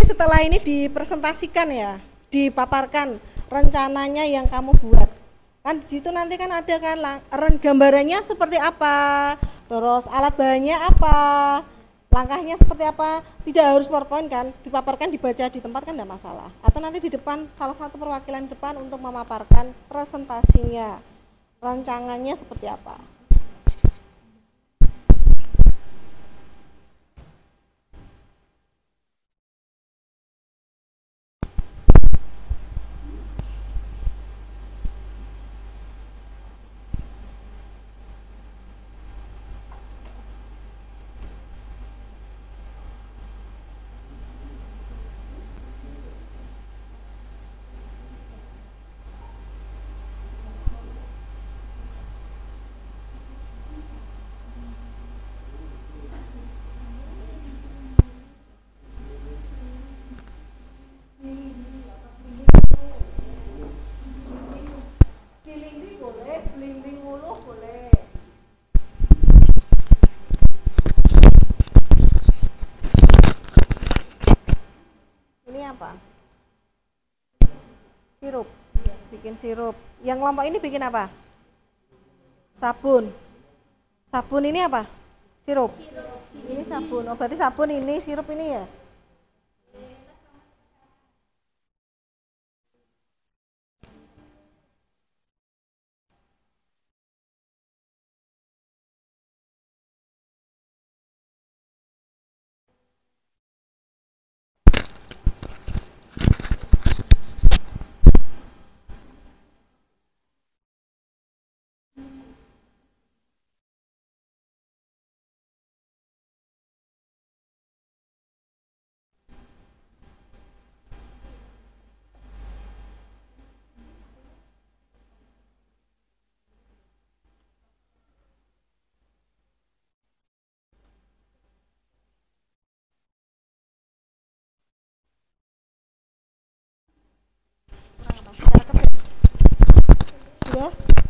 Setelah ini dipresentasikan ya, dipaparkan rencananya yang kamu buat. Kan di situ nanti kan ada kan gambarannya seperti apa, terus alat bahannya apa, langkahnya seperti apa. Tidak harus PowerPoint kan, dipaparkan dibaca di tempat kan tidak masalah. Atau nanti di depan salah satu perwakilan depan untuk memaparkan presentasinya, rancangannya seperti apa. Cilindri boleh, belimbing uluh boleh. Ini apa? Sirup. Bikin sirup. Yang kelompok ini bikin apa? Sabun. Sabun ini apa? Sirup. Ini sabun. Oh, berarti sabun ini, sirup ini ya?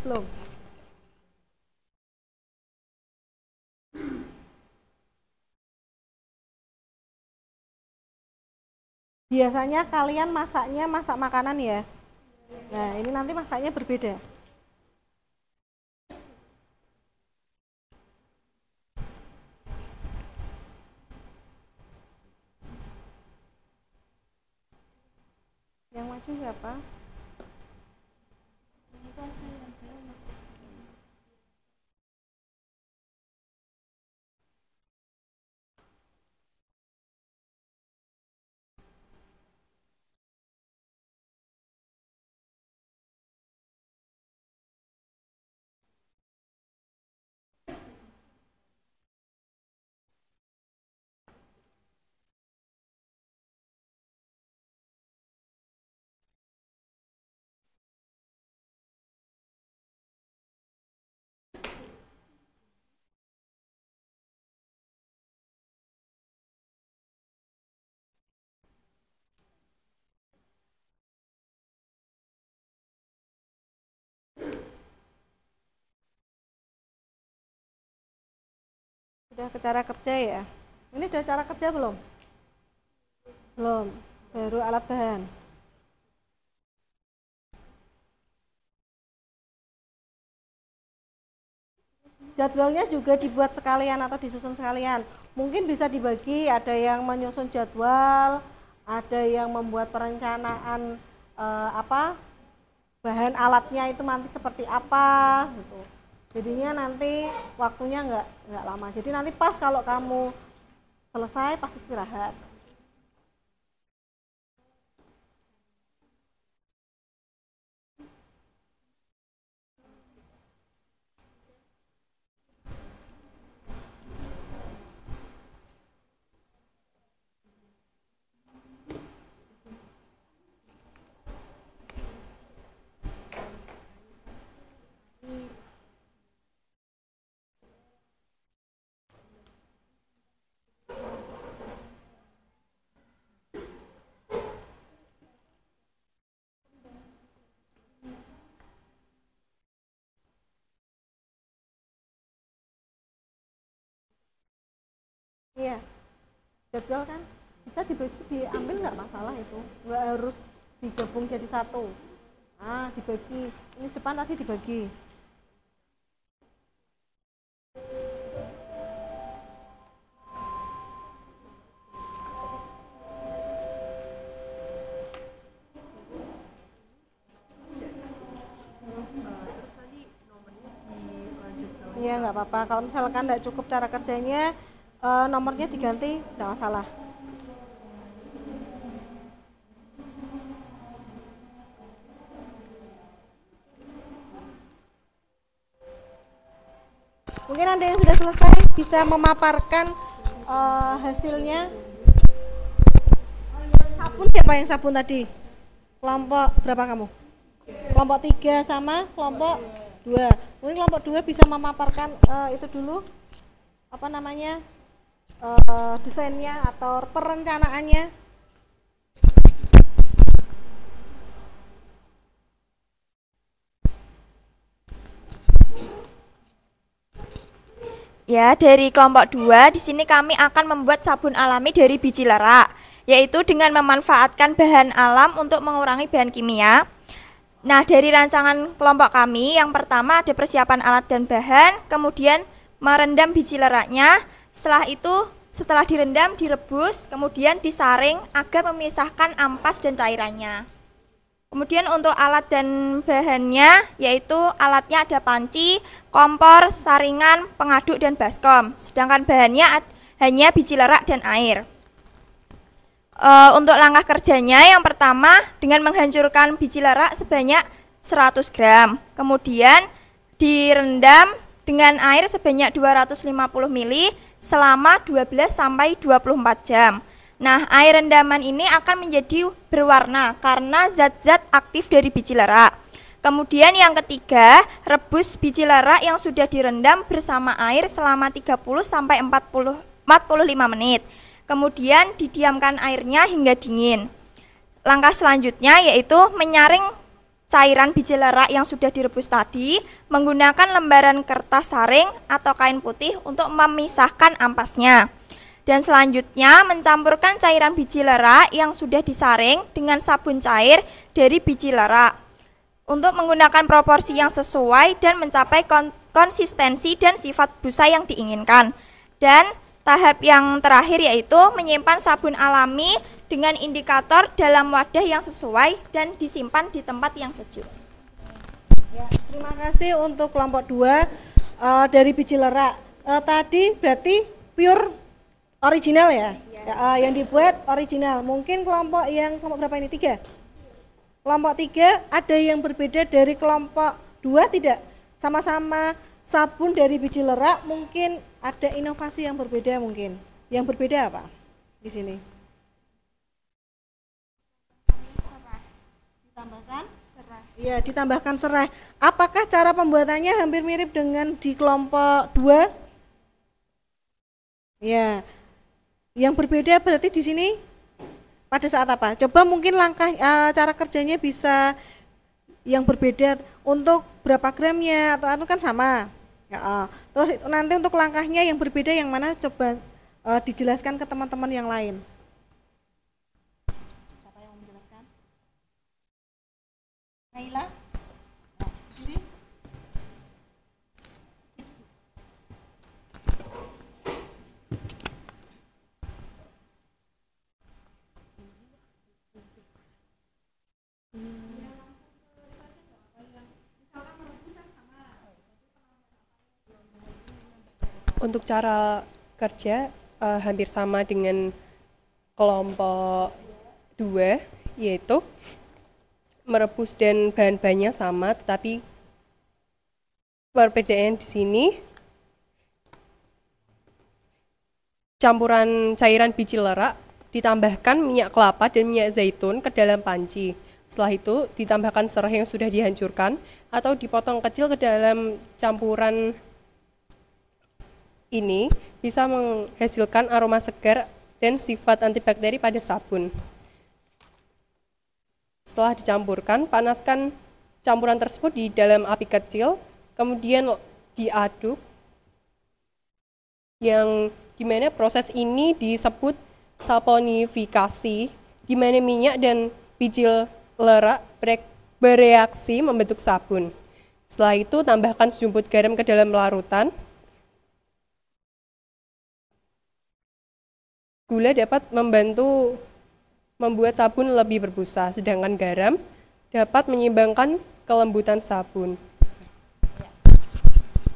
Belum. Biasanya kalian masaknya masak makanan ya. Nah, ini nanti masaknya berbeda. Yang maju siapa? Sudah ke cara kerja ya? Ini udah cara kerja belum? Belum, baru alat bahan. Jadwalnya juga dibuat sekalian atau disusun sekalian. Mungkin bisa dibagi, ada yang menyusun jadwal, ada yang membuat perencanaan bahan alatnya itu nanti seperti apa gitu. Jadinya nanti waktunya nggak lama. Jadi nanti pas kalau kamu selesai pas istirahat. Iya, jadwal kan bisa dibagi, diambil nggak masalah itu, nggak harus digabung jadi satu. Ah, dibagi, ini depan tadi dibagi. Iya, nggak apa-apa. Kalau misalkan nggak cukup cara kerjanya, nomornya diganti, tidak masalah. Mungkin ada yang sudah selesai, bisa memaparkan hasilnya. Sabun siapa yang sabun tadi? Kelompok berapa kamu? Kelompok 3 sama kelompok 2. Mungkin kelompok 2 bisa memaparkan itu dulu, apa namanya, desainnya atau perencanaannya. Ya, dari kelompok 2 di sini kami akan membuat sabun alami dari biji lerak, yaitu dengan memanfaatkan bahan alam untuk mengurangi bahan kimia. Nah, dari rancangan kelompok kami, yang pertama ada persiapan alat dan bahan, kemudian merendam biji leraknya, setelah itu setelah direndam direbus, kemudian disaring agar memisahkan ampas dan cairannya. Kemudian untuk alat dan bahannya, yaitu alatnya ada panci, kompor, saringan, pengaduk, dan baskom. Sedangkan bahannya hanya biji lerak dan air. Untuk langkah kerjanya, yang pertama dengan menghancurkan biji lerak sebanyak 100 gram. Kemudian direndam dengan air sebanyak 250 ml selama 12-24 jam. Nah, air rendaman ini akan menjadi berwarna karena zat-zat aktif dari biji lerak. Kemudian yang ketiga, rebus biji lerak yang sudah direndam bersama air selama 30-45 menit. Kemudian didiamkan airnya hingga dingin. Langkah selanjutnya yaitu menyaring cairan biji lerak yang sudah direbus tadi menggunakan lembaran kertas saring atau kain putih untuk memisahkan ampasnya. Dan selanjutnya mencampurkan cairan biji lerak yang sudah disaring dengan sabun cair dari biji lerak untuk menggunakan proporsi yang sesuai dan mencapai konsistensi dan sifat busa yang diinginkan. Dan tahap yang terakhir yaitu menyimpan sabun alami dengan indikator dalam wadah yang sesuai dan disimpan di tempat yang sejuk. Ya, terima kasih untuk kelompok 2 dari biji lerak. Tadi berarti pure original ya? Yang dibuat original. Mungkin kelompok berapa ini? 3? Kelompok 3 ada yang berbeda dari kelompok 2 tidak? Sama-sama sabun dari biji lerak, mungkin ada inovasi yang berbeda mungkin. Yang berbeda apa di sini? Ditambahkan serai. Iya, ditambahkan serai. Apakah cara pembuatannya hampir mirip dengan di kelompok 2? Ya. Yang berbeda berarti di sini pada saat apa? Coba mungkin langkah cara kerjanya bisa yang berbeda untuk berapa gramnya atau kan sama. Ya, terus nanti untuk langkahnya yang berbeda yang mana coba dijelaskan ke teman-teman yang lain. Siapa yang mau menjelaskan? Naila? Untuk cara kerja hampir sama dengan kelompok 2, yaitu merebus dan bahan-bahannya sama, tetapi perbedaan di sini campuran cairan biji lerak ditambahkan minyak kelapa dan minyak zaitun ke dalam panci. Setelah itu ditambahkan serai yang sudah dihancurkan atau dipotong kecil ke dalam campuran ini bisa menghasilkan aroma segar dan sifat antibakteri pada sabun. Setelah dicampurkan, panaskan campuran tersebut di dalam api kecil, kemudian diaduk, yang dimana proses ini disebut saponifikasi, di mana minyak dan biji lerak bereaksi membentuk sabun. Setelah itu tambahkan sejumput garam ke dalam larutan. Gula dapat membantu membuat sabun lebih berbusa, sedangkan garam dapat menyeimbangkan kelembutan sabun.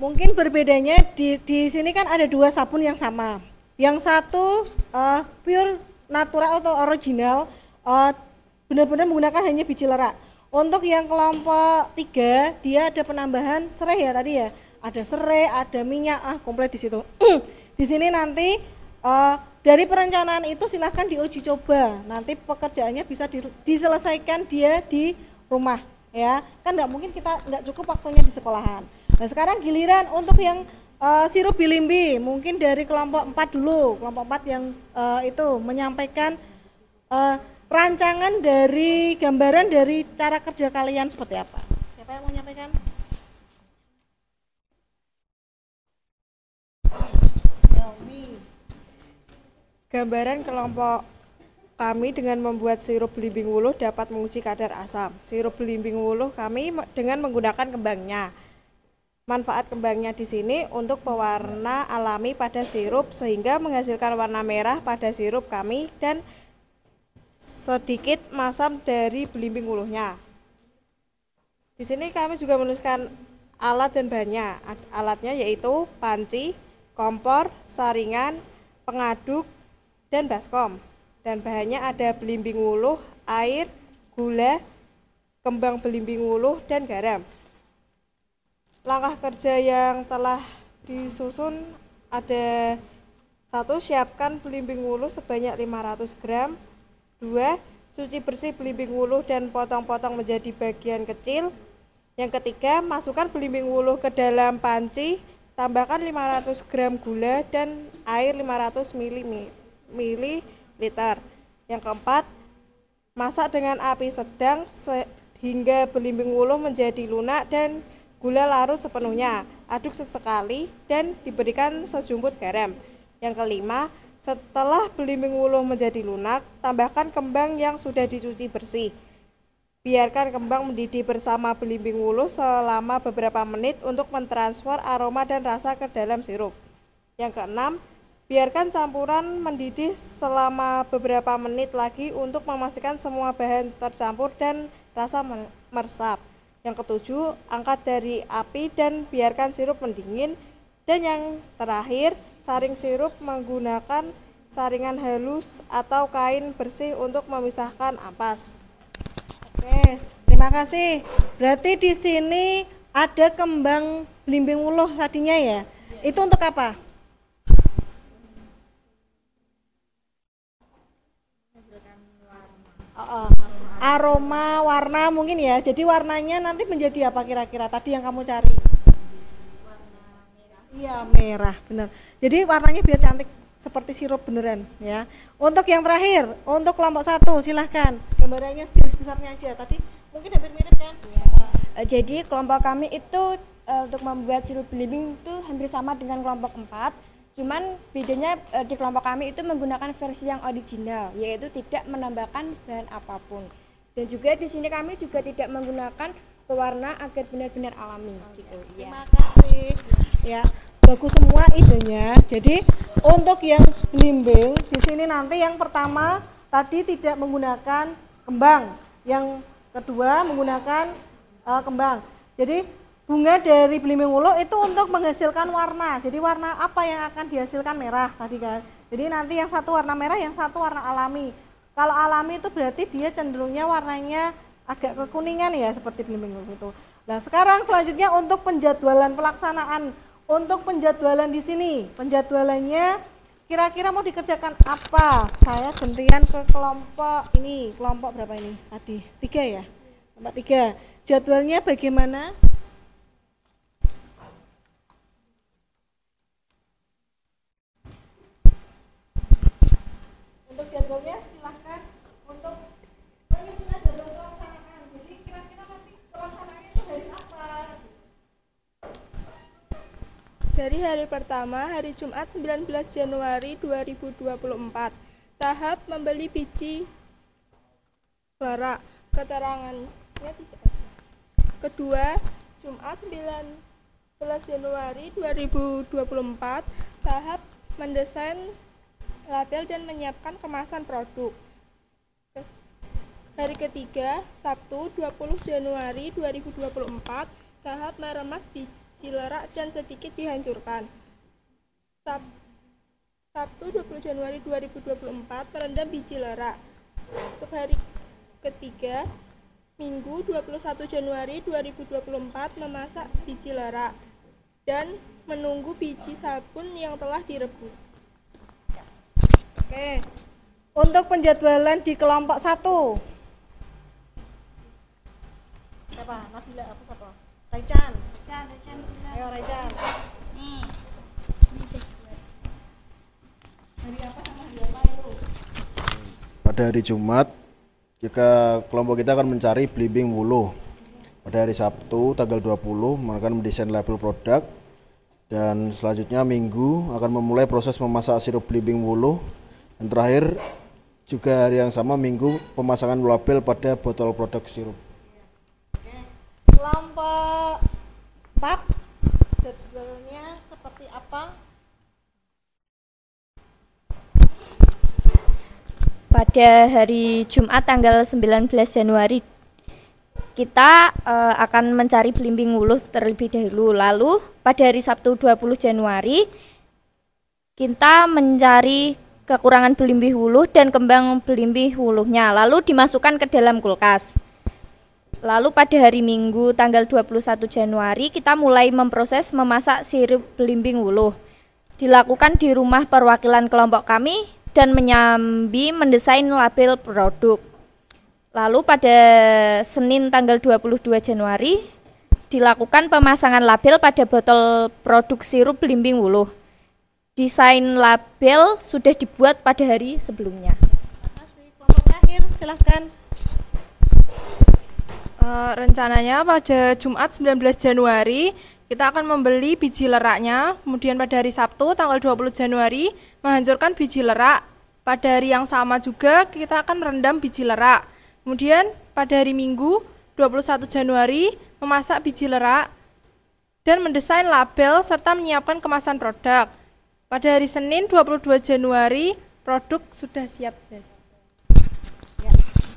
Mungkin berbedanya di sini kan ada 2 sabun yang sama. Yang satu pure natural atau original, benar-benar menggunakan hanya biji lerak. Untuk yang kelompok 3 dia ada penambahan serai ya tadi ya. Ada serai, ada minyak, komplit di situ. Di sini nanti dari perencanaan itu silahkan diuji coba. Nanti pekerjaannya bisa diselesaikan dia di rumah, ya. Kan nggak mungkin nggak cukup waktunya di sekolahan. Nah sekarang giliran untuk yang sirup bilimbi, mungkin dari kelompok 4 dulu. Kelompok 4 yang itu menyampaikan rancangan dari gambaran dari cara kerja kalian seperti apa. Siapa yang mau menyampaikan? Gambaran kelompok kami dengan membuat sirup belimbing wuluh dapat menguji kadar asam. Sirup belimbing wuluh kami dengan menggunakan kembangnya. Manfaat kembangnya di sini untuk pewarna alami pada sirup sehingga menghasilkan warna merah pada sirup kami dan sedikit masam dari belimbing wuluhnya. Di sini kami juga menuliskan alat dan bahannya. Alatnya yaitu panci, kompor, saringan, pengaduk, dan baskom. Dan bahannya ada belimbing wuluh, air, gula, kembang belimbing wuluh, dan garam. Langkah kerja yang telah disusun ada 1. Siapkan belimbing wuluh sebanyak 500 gram. 2. Cuci bersih belimbing wuluh dan potong-potong menjadi bagian kecil. Yang ketiga, masukkan belimbing wuluh ke dalam panci, tambahkan 500 gram gula dan air 500 ml. Yang keempat, masak dengan api sedang hingga belimbing wuluh menjadi lunak dan gula larut sepenuhnya. Aduk sesekali dan diberikan sejumput garam. Yang kelima, setelah belimbing wuluh menjadi lunak, tambahkan kembang yang sudah dicuci bersih. Biarkan kembang mendidih bersama belimbing wuluh selama beberapa menit untuk mentransfer aroma dan rasa ke dalam sirup. Yang keenam, biarkan campuran mendidih selama beberapa menit lagi untuk memastikan semua bahan tercampur dan rasa meresap. Yang ketujuh, angkat dari api dan biarkan sirup mendingin. Dan yang terakhir, saring sirup menggunakan saringan halus atau kain bersih untuk memisahkan ampas. Oke, terima kasih. Berarti di sini ada kembang belimbing wuluh tadinya ya. Itu untuk apa? Aroma, warna mungkin ya. Jadi warnanya nanti menjadi apa kira-kira tadi yang kamu cari? Iya, merah, benar. Jadi warnanya biar cantik seperti sirup beneran ya. Untuk yang terakhir, untuk kelompok 1 silahkan gambarannya garis besarnya aja. Tadi mungkin hampir mirip kan? Jadi kelompok kami itu untuk membuat sirup belimbing itu hampir sama dengan kelompok 4. Cuman bedanya di kelompok kami itu menggunakan versi yang original, yaitu tidak menambahkan bahan apapun. Dan juga di sini kami juga tidak menggunakan pewarna agar benar-benar alami gitu. Terima kasih. Ya, bagus semua idenya. Jadi untuk yang belimbing di sini nanti yang pertama tadi tidak menggunakan kembang, yang kedua menggunakan kembang. Jadi bunga dari belimbing wuluh itu untuk menghasilkan warna. Jadi warna apa yang akan dihasilkan? Merah tadi kan. Jadi nanti yang satu warna merah, yang satu warna alami. Kalau alami itu berarti dia cenderungnya warnanya agak kekuningan ya, seperti belimbing wuluh itu. Nah sekarang selanjutnya untuk penjadwalan pelaksanaan. Untuk penjadwalan di sini, penjadwalannya kira-kira mau dikerjakan apa? Saya gantian ke kelompok ini, kelompok berapa ini? Tadi 3 ya? Kelompok 3. Jadwalnya bagaimana? Untuk jadwalnya silahkan untuk penyusunan jadwal pelaksanaan. Jadi kira-kira nanti pelaksanaannya itu hari apa? Dari hari pertama, hari Jumat 19 Januari 2024. Tahap membeli biji barak. Keterangannya tidak ada. Kedua, Jumat 19 Januari 2024. Tahap mendesain label dan menyiapkan kemasan produk. Hari ketiga, Sabtu 20 Januari 2024. Tahap meremas biji lerak dan sedikit dihancurkan. Sabtu 20 Januari 2024 merendam biji lerak. Untuk hari ketiga, Minggu 21 Januari 2024 memasak biji lerak dan menunggu biji sabun yang telah direbus. Oke. Untuk penjadwalan di kelompok 1. Siapa? Nabila apa siapa? Raican. Ayo Raican. Nih. Hari apa sama hari apa itu? Pada hari Jumat, kelompok kita akan mencari belimbing wuluh. Pada hari Sabtu tanggal 20 akan mendesain label produk. Dan selanjutnya Minggu akan memulai proses memasak sirup belimbing wuluh. Dan terakhir juga hari yang sama Minggu pemasangan label pada botol produk sirup. Kelompok 4 jadwalnya seperti apa? Pada hari Jumat tanggal 19 Januari kita akan mencari belimbing wuluh terlebih dahulu. Lalu pada hari Sabtu 20 Januari kita mencari kekurangan belimbing wuluh dan kembang belimbing wuluhnya, lalu dimasukkan ke dalam kulkas. Lalu pada hari Minggu tanggal 21 Januari kita mulai memproses memasak sirup belimbing wuluh. Dilakukan di rumah perwakilan kelompok kami dan menyambi mendesain label produk. Lalu pada Senin tanggal 22 Januari dilakukan pemasangan label pada botol produk sirup belimbing wuluh. Desain label sudah dibuat pada hari sebelumnya. Terima kasih. Kelompok terakhir silahkan. Rencananya pada Jumat 19 Januari kita akan membeli biji leraknya, kemudian pada hari Sabtu tanggal 20 Januari menghancurkan biji lerak. Pada hari yang sama juga kita akan merendam biji lerak. Kemudian pada hari Minggu 21 Januari memasak biji lerak dan mendesain label serta menyiapkan kemasan produk. Pada hari Senin 22 Januari produk sudah siap jadi.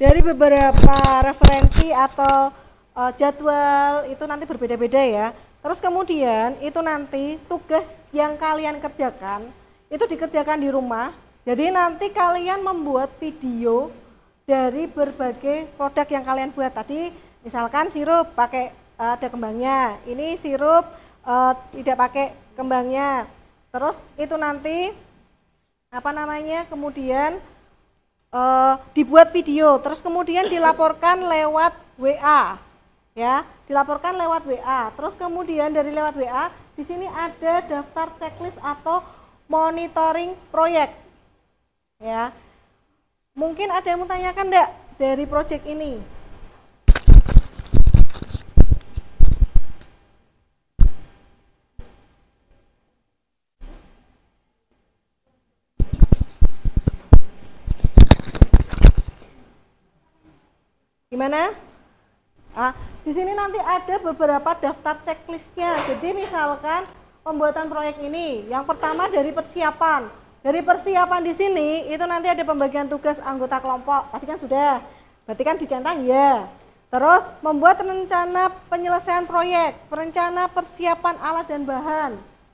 Dari beberapa referensi atau jadwal itu nanti berbeda-beda ya. Terus kemudian itu nanti tugas yang kalian kerjakan itu dikerjakan di rumah. Jadi nanti kalian membuat video dari berbagai produk yang kalian buat. Tadi misalkan sirup pakai ada kembangnya, ini sirup tidak pakai kembangnya. Terus itu nanti kemudian dibuat video, terus kemudian dilaporkan lewat WA. Ya, dilaporkan lewat WA. Terus kemudian dari lewat WA di sini ada daftar checklist atau monitoring proyek. Ya. Mungkin ada yang mau tanyakan enggak dari proyek ini? Gimana? Di sini nanti ada beberapa daftar checklistnya. Jadi misalkan pembuatan proyek ini, yang pertama dari persiapan. Dari persiapan di sini itu nanti ada pembagian tugas anggota kelompok. Tadi kan sudah, berarti kan dicentang ya. Terus membuat rencana penyelesaian proyek, rencana persiapan alat dan bahan.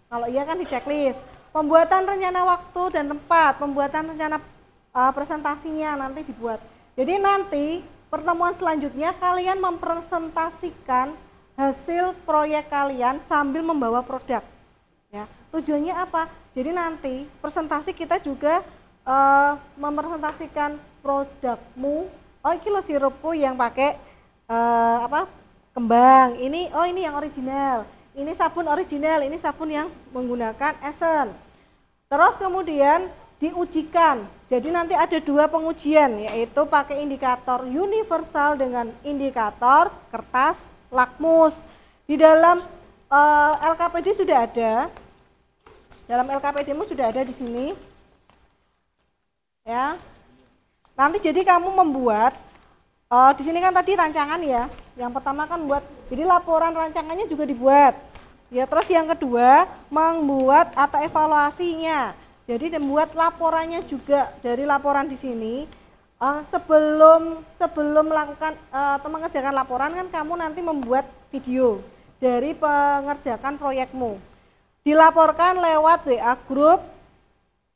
Kalau iya kan di checklist. Pembuatan rencana waktu dan tempat, pembuatan rencana presentasinya nanti dibuat. Jadi nanti pertemuan selanjutnya kalian mempresentasikan hasil proyek kalian sambil membawa produk. Ya, tujuannya apa? Jadi nanti presentasi kita juga mempresentasikan produkmu. Oh, ini loh sirupku yang pakai kembang. Ini yang original. Ini sabun original. Ini sabun yang menggunakan Essence. Terus kemudian diujikan. Jadi nanti ada dua pengujian, yaitu pakai indikator universal dengan indikator kertas lakmus. Di dalam LKPD sudah ada. Dalam LKPD-mu sudah ada di sini. Ya. Nanti jadi kamu membuat di sini kan tadi rancangan ya. Yang pertama kan buat, jadi laporan rancangannya juga dibuat. Ya, terus yang kedua membuat atau evaluasinya. Jadi membuat laporannya juga. Dari laporan di sini sebelum melakukan atau mengerjakan laporan kan kamu nanti membuat video dari pengerjakan proyekmu. Dilaporkan lewat WA group.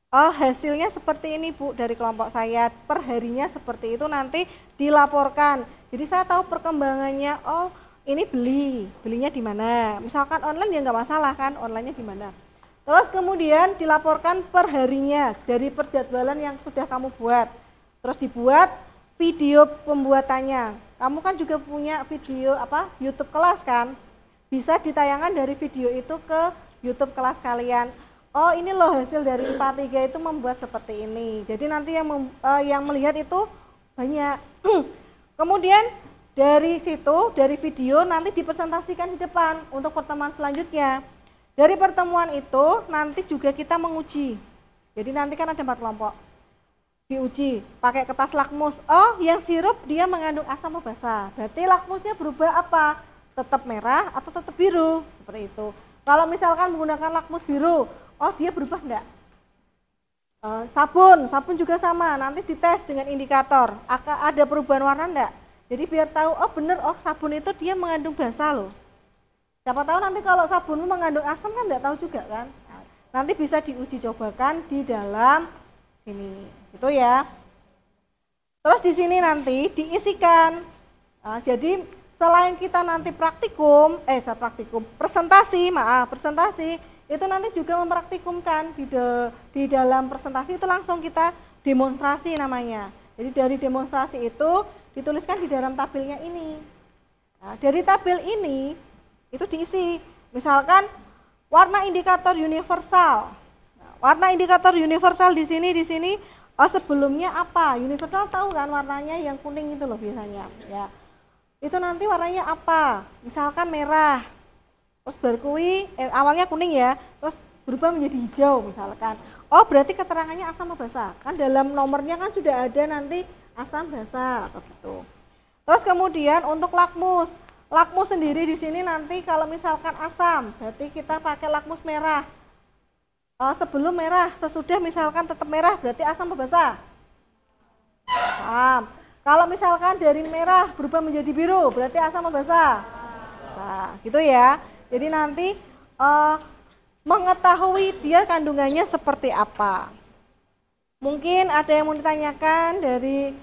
Hasilnya seperti ini Bu dari kelompok saya, perharinya seperti itu nanti dilaporkan. Jadi saya tahu perkembangannya. Ini belinya di mana? Misalkan online ya nggak masalah kan, onlinenya di mana? Terus kemudian dilaporkan perharinya dari perjadwalan yang sudah kamu buat. Terus dibuat video pembuatannya. Kamu kan juga punya video YouTube kelas kan? Bisa ditayangkan dari video itu ke YouTube kelas kalian. Ini loh hasil dari IPA 3 itu membuat seperti ini. Jadi nanti yang melihat itu banyak. Kemudian dari situ, dari video nanti dipresentasikan di depan untuk pertemuan selanjutnya. Dari pertemuan itu nanti juga kita menguji. Jadi nanti kan ada 4 kelompok. Diuji pakai kertas lakmus. Yang sirup dia mengandung asam basa. Berarti lakmusnya berubah apa? Tetap merah atau tetap biru? Seperti itu. Kalau misalkan menggunakan lakmus biru, dia berubah enggak? Sabun juga sama. Nanti dites dengan indikator. Ada perubahan warna enggak? Jadi biar tahu, bener, sabun itu dia mengandung basa loh. Siapa tahu nanti kalau sabunmu mengandung asam kan enggak tahu juga kan. Nanti bisa diuji cobakan di dalam sini. Gitu ya. Terus di sini nanti diisikan. Jadi selain kita nanti presentasi, itu nanti juga mempraktikumkan di dalam presentasi itu langsung kita demonstrasi namanya. Jadi dari demonstrasi itu dituliskan di dalam tabelnya ini. Dari tabel ini itu diisi, misalkan warna indikator universal. Warna indikator universal di sini sebelumnya apa? Universal tahu kan warnanya yang kuning itu loh biasanya. Ya. itu nanti warnanya apa? Misalkan merah, terus berkui, awalnya kuning ya, terus berubah menjadi hijau misalkan. Oh berarti keterangannya asam basa, kan dalam nomornya kan sudah ada nanti asam basa atau gitu. Terus kemudian untuk lakmus, lakmus sendiri di sini nanti kalau misalkan asam, berarti kita pakai lakmus merah. Sebelum merah, sesudah misalkan tetap merah, berarti asam basa. Asam. Kalau misalkan dari merah berubah menjadi biru, berarti asam basa. Gitu ya. Jadi nanti mengetahui dia kandungannya seperti apa. Mungkin ada yang mau ditanyakan dari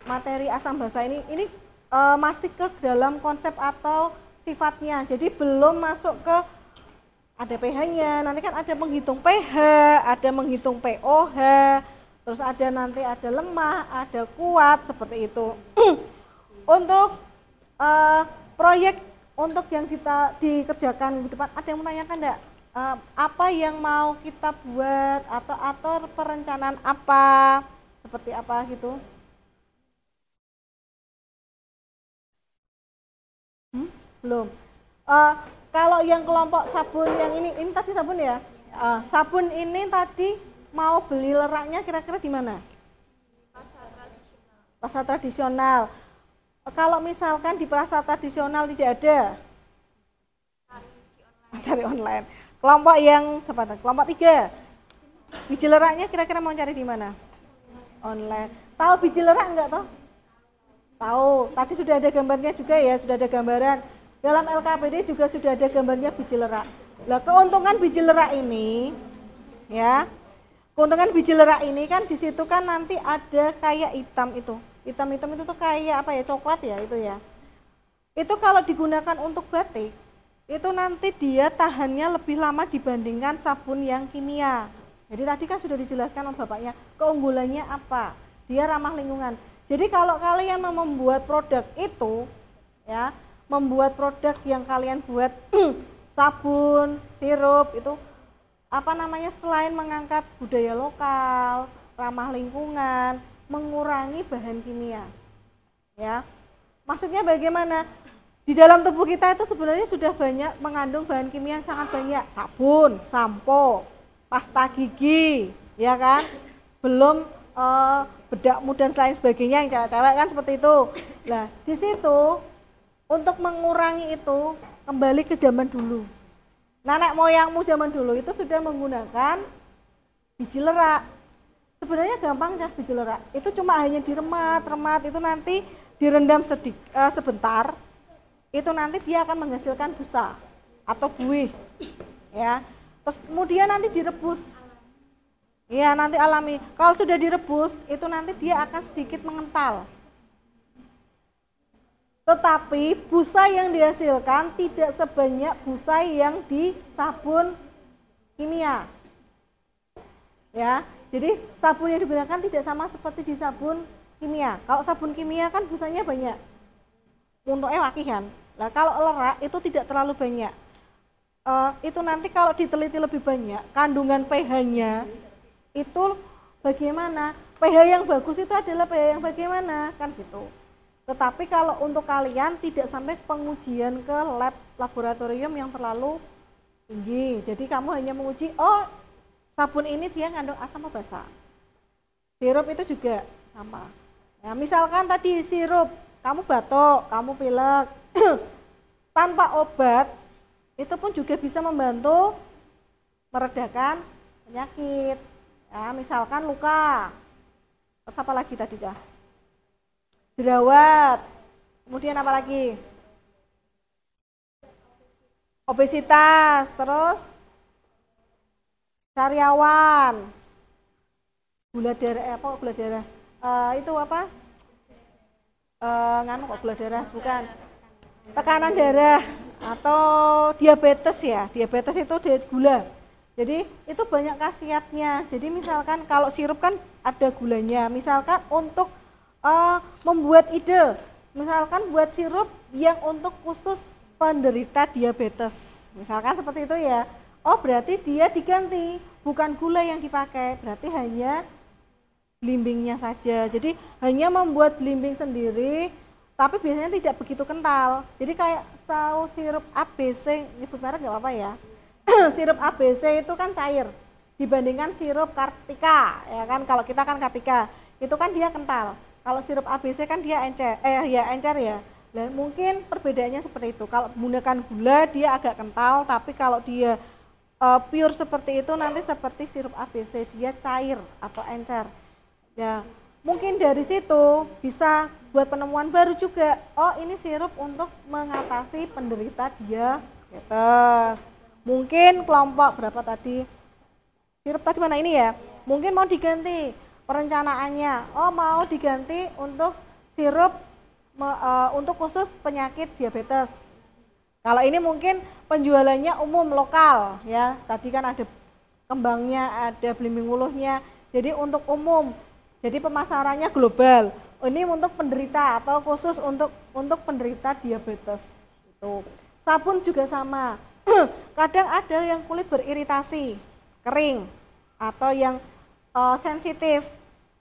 materi asam basa ini masih ke dalam konsep atau sifatnya. Jadi belum masuk ke ada pH-nya. Nanti kan ada menghitung pH, ada menghitung pOH, terus ada nanti ada lemah, ada kuat seperti itu. Untuk proyek untuk yang kita dikerjakan di depan, ada yang menanyakan enggak? Apa yang mau kita buat atau perencanaan apa? Seperti apa gitu? Belum. Kalau yang kelompok sabun yang ini tadi sabun ya? Sabun ini tadi mau beli leraknya kira-kira di mana? Pasar tradisional. Kalau misalkan di pasar tradisional tidak ada, cari online. Kelompok yang kelompok 3, biji leraknya kira-kira mau cari di mana? Online. Tahu biji lerak enggak toh? Tahu. Tadi sudah ada gambarnya juga ya, sudah ada gambaran. Dalam LKPD juga sudah ada gambarnya biji lerak. Nah, keuntungan biji lerak ini, ya, keuntungan biji lerak ini kan di situ kan nanti ada kayak hitam itu. Hitam-hitam itu tuh kayak apa ya, coklat ya itu ya. Itu kalau digunakan untuk batik, itu nanti dia tahannya lebih lama dibandingkan sabun yang kimia. Jadi tadi kan sudah dijelaskan oleh bapaknya, keunggulannya apa? Dia ramah lingkungan. Jadi kalau kalian mau membuat produk itu, ya, membuat produk yang kalian buat sabun, sirup itu apa namanya, selain mengangkat budaya lokal, ramah lingkungan, mengurangi bahan kimia. Ya. Maksudnya bagaimana? Di dalam tubuh kita itu sebenarnya sudah banyak mengandung bahan kimia yang sangat banyak. Sabun, sampo, pasta gigi, ya kan? Belum bedakmu dan lain sebagainya yang cewek-cewek kan seperti itu. Nah, di situ untuk mengurangi itu kembali ke zaman dulu. Nenek moyangmu zaman dulu itu sudah menggunakan biji lerak. Sebenarnya gampang ya biji lerak. Itu cuma hanya diremat itu nanti direndam sebentar. Itu nanti dia akan menghasilkan busa atau buih. Ya. Terus kemudian nanti direbus. Ya, nanti alami. Kalau sudah direbus, itu nanti dia akan sedikit mengental. Tetapi busa yang dihasilkan tidak sebanyak busa yang di sabun kimia. Ya, jadi sabun yang digunakan tidak sama seperti di sabun kimia. Kalau sabun kimia kan busanya banyak, untuknya wakihan. Nah, kalau lerak itu tidak terlalu banyak. Itu nanti kalau diteliti lebih banyak, kandungan pH-nya itu bagaimana? pH yang bagus itu adalah pH yang bagaimana? Kan gitu. Tetapi kalau untuk kalian tidak sampai pengujian ke laboratorium yang terlalu tinggi. Jadi kamu hanya menguji, oh sabun ini dia ngandung asam basa. Sirup itu juga sama. Ya, misalkan tadi sirup, kamu batuk, kamu pilek, tanpa obat, itu pun juga bisa membantu meredakan penyakit. Ya, misalkan luka, terus apa lagi tadi Cah? Jerawat, kemudian apa lagi? Obesitas, terus sariawan, gula darah, gula darah? Itu apa? Nganu kok gula darah, bukan? Tekanan darah atau diabetes ya, diabetes itu gula. Jadi itu banyak khasiatnya. Jadi misalkan kalau sirup kan ada gulanya, misalkan untuk membuat ide, misalkan buat sirup yang untuk khusus penderita diabetes, misalkan seperti itu ya. Oh berarti dia diganti, bukan gula yang dipakai, berarti hanya belimbingnya saja. Jadi hanya membuat belimbing sendiri, tapi biasanya tidak begitu kental. Jadi kayak saus sirup ABC, nyebut merek nggak apa-apa ya. Sirup ABC itu kan cair dibandingkan sirup Kartika, ya kan? Kalau kita kan Kartika, itu kan dia kental. Kalau sirup ABC kan dia encer, encer ya. Dan mungkin perbedaannya seperti itu. Kalau menggunakan gula dia agak kental, tapi kalau dia pure seperti itu nanti seperti sirup ABC, dia cair atau encer. Ya, mungkin dari situ bisa buat penemuan baru juga. Oh, ini sirup untuk mengatasi penderita diabetes. Mungkin kelompok berapa tadi? Sirup tadi mana ini ya? Mungkin mau diganti perencanaannya. Oh, mau diganti untuk sirup untuk khusus penyakit diabetes. Kalau ini mungkin penjualannya umum lokal ya. Tadi kan ada kembangnya, ada belimbing wuluhnya. Jadi untuk umum. Jadi pemasarannya global. Ini untuk penderita atau khusus untuk penderita diabetes. Itu. Sabun juga sama. Kadang ada yang kulit beriritasi, kering, atau yang sensitif.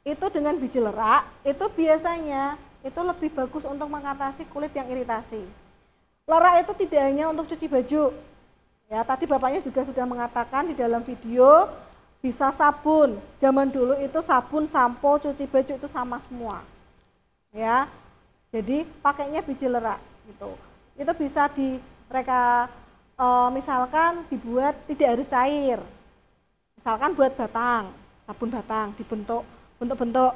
Itu dengan biji lerak, itu biasanya itu lebih bagus untuk mengatasi kulit yang iritasi. Lerak itu tidak hanya untuk cuci baju. Ya, tadi Bapaknya juga sudah mengatakan di dalam video, bisa sabun. Zaman dulu itu sabun, sampo, cuci baju itu sama semua. Ya. Jadi pakainya biji lerak gitu. Itu bisa mereka misalkan dibuat tidak harus cair. Misalkan buat batang, sabun batang dibentuk bentuk-bentuk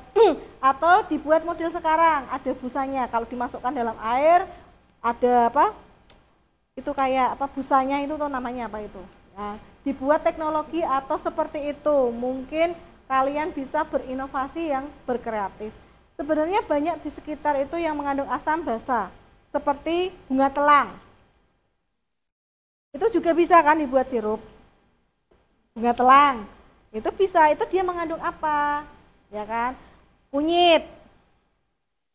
atau dibuat model sekarang ada busanya. Kalau dimasukkan dalam air ada apa? Itu kayak apa busanya itu tuh namanya apa itu? Ya, dibuat teknologi atau seperti itu. Mungkin kalian bisa berinovasi yang berkreatif. Sebenarnya banyak di sekitar itu yang mengandung asam basa, seperti bunga telang. Itu juga bisa kan dibuat sirup. Bunga telang. Itu bisa, itu dia mengandung apa? Ya kan? Kunyit.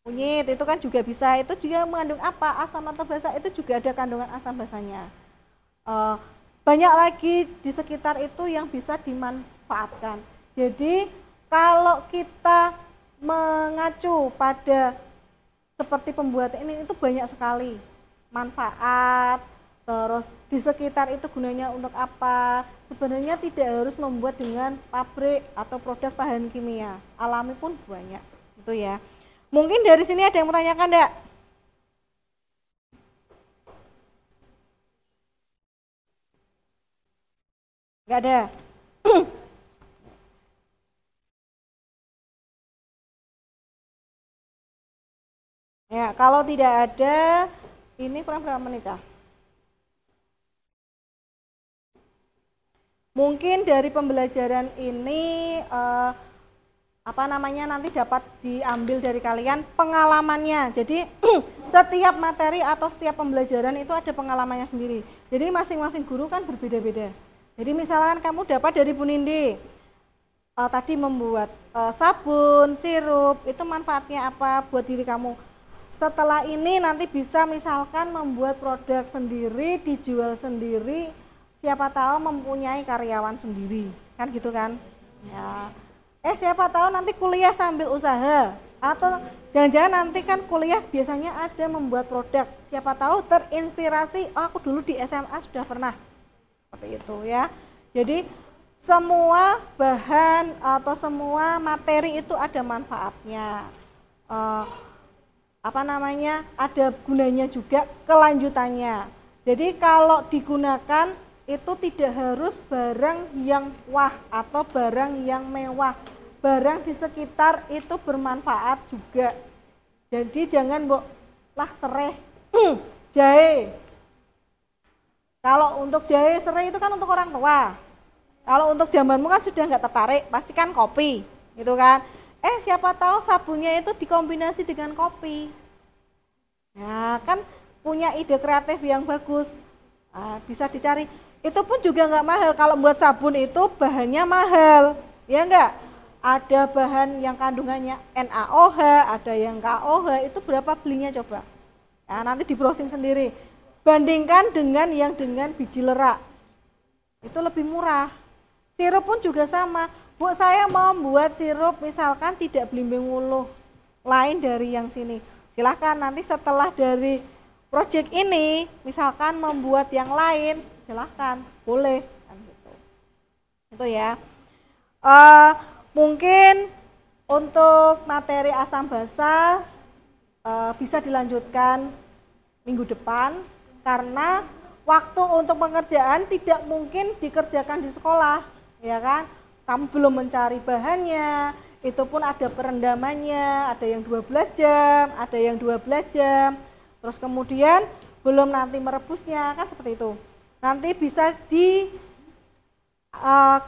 Kunyit itu kan juga bisa, itu juga mengandung apa? Asam atau basa, itu juga ada kandungan asam basanya. Banyak lagi di sekitar itu yang bisa dimanfaatkan. Jadi kalau kita mengacu pada seperti pembuatan ini itu banyak sekali manfaat, terus di sekitar itu gunanya untuk apa. Sebenarnya tidak harus membuat dengan pabrik atau produk bahan kimia, alami pun banyak itu ya. Mungkin dari sini ada yang mau tanyakan enggak? Enggak ada. Ya, kalau tidak ada, ini kurang berapa menit, Cah? Mungkin dari pembelajaran ini nanti dapat diambil dari kalian pengalamannya. Jadi setiap materi atau setiap pembelajaran itu ada pengalamannya sendiri. Jadi masing-masing guru kan berbeda-beda. Jadi misalkan kamu dapat dari Bu Nindi tadi membuat sabun, sirup, itu manfaatnya apa buat diri kamu. Setelah ini nanti bisa misalkan membuat produk sendiri, dijual sendiri, siapa tahu mempunyai karyawan sendiri, kan gitu kan? Ya. Siapa tahu nanti kuliah sambil usaha, atau jangan-jangan nanti kan kuliah biasanya ada membuat produk, siapa tahu terinspirasi, oh aku dulu di SMA sudah pernah, seperti itu ya. Jadi semua bahan atau semua materi itu ada manfaatnya. Ada gunanya juga, kelanjutannya. Jadi kalau digunakan itu tidak harus barang yang wah atau barang yang mewah. Barang di sekitar itu bermanfaat juga. Jadi jangan sereh jahe. Kalau untuk jahe sereh itu kan untuk orang tua. Kalau untuk zamanmu kan sudah nggak tertarik, pasti kan kopi, gitu kan? Siapa tahu sabunnya itu dikombinasi dengan kopi. Nah, kan punya ide kreatif yang bagus. Bisa dicari. Itu pun juga nggak mahal. Kalau buat sabun itu bahannya mahal, ya enggak? Ada bahan yang kandungannya NaOH, ada yang KOH. Itu berapa belinya coba? Ya, nanti di browsing sendiri. Bandingkan dengan yang dengan biji lerak. Itu lebih murah. Sirup pun juga sama. Bu, saya mau membuat sirup misalkan tidak belimbing wuluh, lain dari yang sini. Silahkan nanti setelah dari project ini, misalkan membuat yang lain, silahkan, boleh. Kan gitu. Itu ya. Mungkin untuk materi asam basa bisa dilanjutkan minggu depan, karena waktu untuk pengerjaan tidak mungkin dikerjakan di sekolah, ya kan? Kamu belum mencari bahannya, itu pun ada perendamannya, ada yang 12 jam, ada yang 12 jam, terus kemudian belum nanti merebusnya, kan seperti itu. Nanti bisa di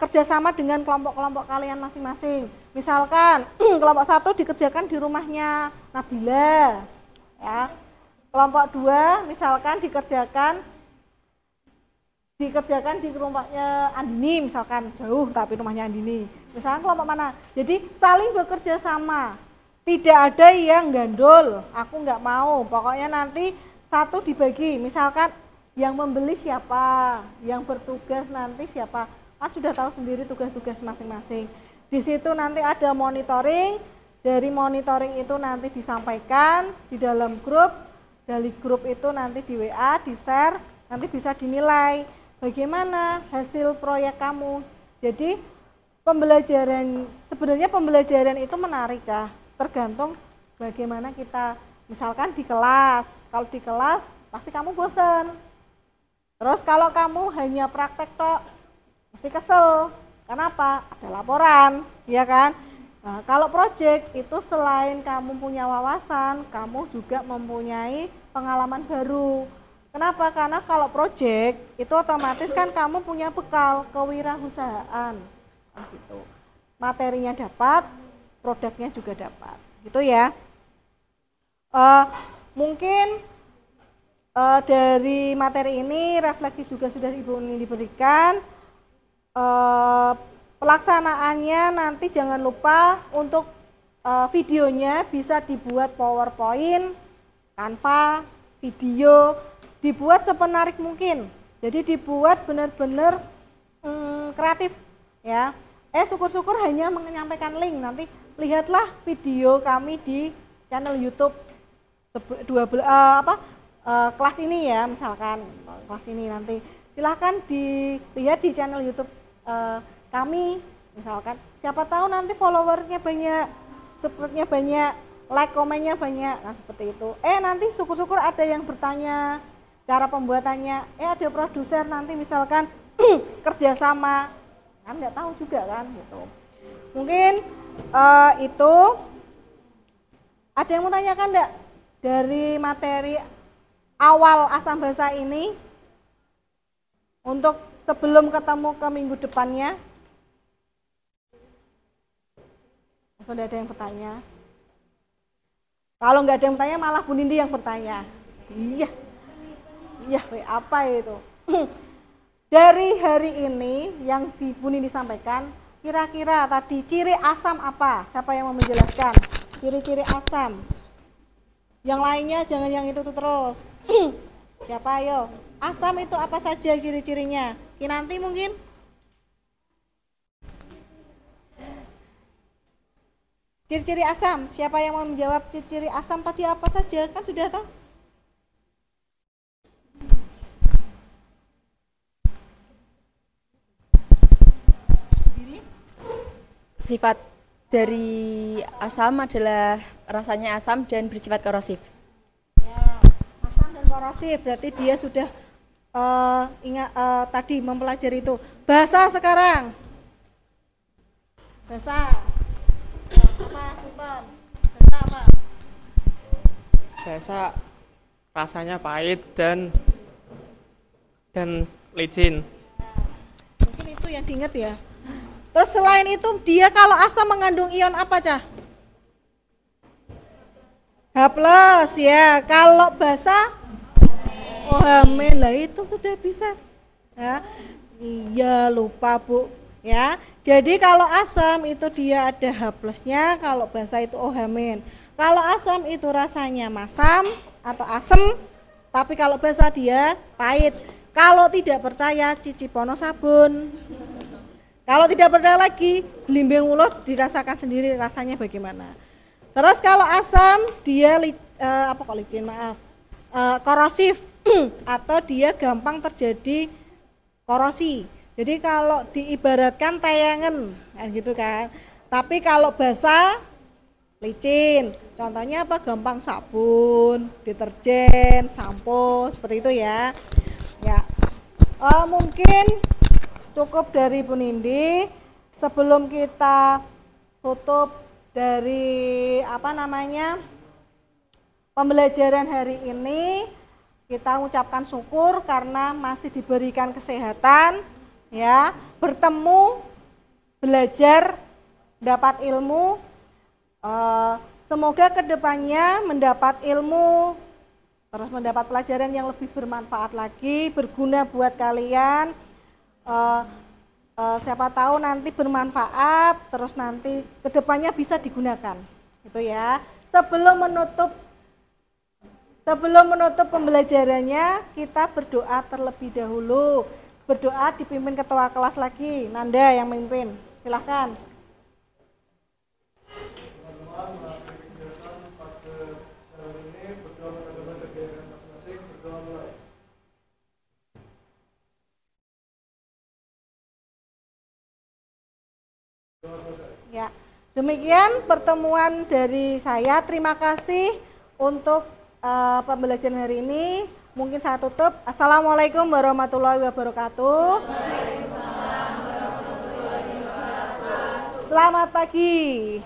kerjasama dengan kelompok-kelompok kalian masing-masing. Misalkan kelompok 1 dikerjakan di rumahnya Nabila, ya. Kelompok 2 misalkan dikerjakan di rumahnya Andini, misalkan jauh tapi rumahnya Andini. Misalkan kelompok mana? Jadi saling bekerja sama. Tidak ada yang gandol, aku nggak mau. Pokoknya nanti satu dibagi. Misalkan yang membeli siapa, yang bertugas nanti siapa. Kan sudah tahu sendiri tugas-tugas masing-masing. Di situ nanti ada monitoring. Dari monitoring itu nanti disampaikan di dalam grup. Dari grup itu nanti di WA, di-share, nanti bisa dinilai bagaimana hasil proyek kamu. Jadi sebenarnya pembelajaran itu menarik ya, tergantung bagaimana kita, misalkan di kelas, kalau di kelas pasti kamu bosan. Terus kalau kamu hanya praktek tok, pasti kesel. Kenapa? Ada laporan, ya kan? Nah, kalau project itu selain kamu punya wawasan, kamu juga mempunyai pengalaman baru. Kenapa? Karena kalau project itu otomatis kan kamu punya bekal kewirausahaan. Nah, gitu. Materinya dapat, produknya juga dapat. Gitu ya. Mungkin dari materi ini refleksi juga sudah Ibu Uni diberikan. Pelaksanaannya nanti jangan lupa untuk videonya bisa dibuat PowerPoint, Canva, video, dibuat sepenarik mungkin. Jadi dibuat benar-benar kreatif ya. Syukur-syukur hanya menyampaikan link, nanti lihatlah video kami di channel YouTube kelas ini ya, misalkan kelas ini nanti silahkan dilihat di channel YouTube kami, misalkan siapa tahu nanti followernya banyak, subscribe-nya banyak, like, komennya banyak, nah seperti itu. Nanti syukur-syukur ada yang bertanya cara pembuatannya, ada produser nanti misalkan kerjasama, kan nggak tahu juga kan gitu. Mungkin itu ada yang mau tanyakan enggak dari materi awal asam basa ini untuk sebelum ketemu ke minggu depannya? Sudah ada yang bertanya? Kalau nggak ada yang bertanya malah Bu Nindi yang bertanya. Iya, apa itu? Dari hari ini yang Bu Nindi sampaikan, kira-kira tadi ciri asam apa? Siapa yang mau menjelaskan? Ciri-ciri asam. Yang lainnya jangan yang itu terus. Siapa ayo? Asam itu apa saja ciri-cirinya? Kinanti mungkin? Ciri-ciri asam, siapa yang mau menjawab ciri-ciri asam tadi apa saja? Kan sudah tahu. Sifat dari asam adalah rasanya asam dan bersifat korosif. Ya, asam dan korosif berarti dia sudah ingat tadi mempelajari itu. Bahasa sekarang. Bahasa. Apa Sultan? Bahasa apa? Bahasa rasanya pahit dan licin. Mungkin itu yang diingat ya. Terus selain itu dia kalau asam mengandung ion apa, Cah? H+ ya. Kalau basa OH- lah itu sudah bisa. Ya. Iya lupa, Bu. Ya. Jadi kalau asam itu dia ada H+-nya, kalau basa itu OH-. Kalau asam itu rasanya masam atau asam, tapi kalau basa dia pahit. Kalau tidak percaya cicipono sabun. Kalau tidak percaya lagi, belimbing wuluh dirasakan sendiri rasanya bagaimana. Terus kalau asam dia korosif atau dia gampang terjadi korosi. Jadi kalau diibaratkan tayangan gitu kan. Tapi kalau basah licin. Contohnya apa? Gampang sabun, deterjen, sampo, seperti itu ya. Ya. Mungkin cukup dari Bu Nindi. Sebelum kita tutup dari pembelajaran hari ini, kita ucapkan syukur karena masih diberikan kesehatan, ya, bertemu, belajar, dapat ilmu. Semoga kedepannya mendapat ilmu, terus mendapat pelajaran yang lebih bermanfaat lagi, berguna buat kalian. Siapa tahu nanti bermanfaat, terus nanti kedepannya bisa digunakan, gitu ya. Sebelum menutup pembelajarannya, kita berdoa terlebih dahulu. Berdoa dipimpin ketua kelas lagi, Nanda yang memimpin. Silahkan. Ya, demikian pertemuan dari saya. Terima kasih untuk pembelajaran hari ini. Mungkin saya tutup. Assalamualaikum warahmatullahi wabarakatuh. Selamat pagi.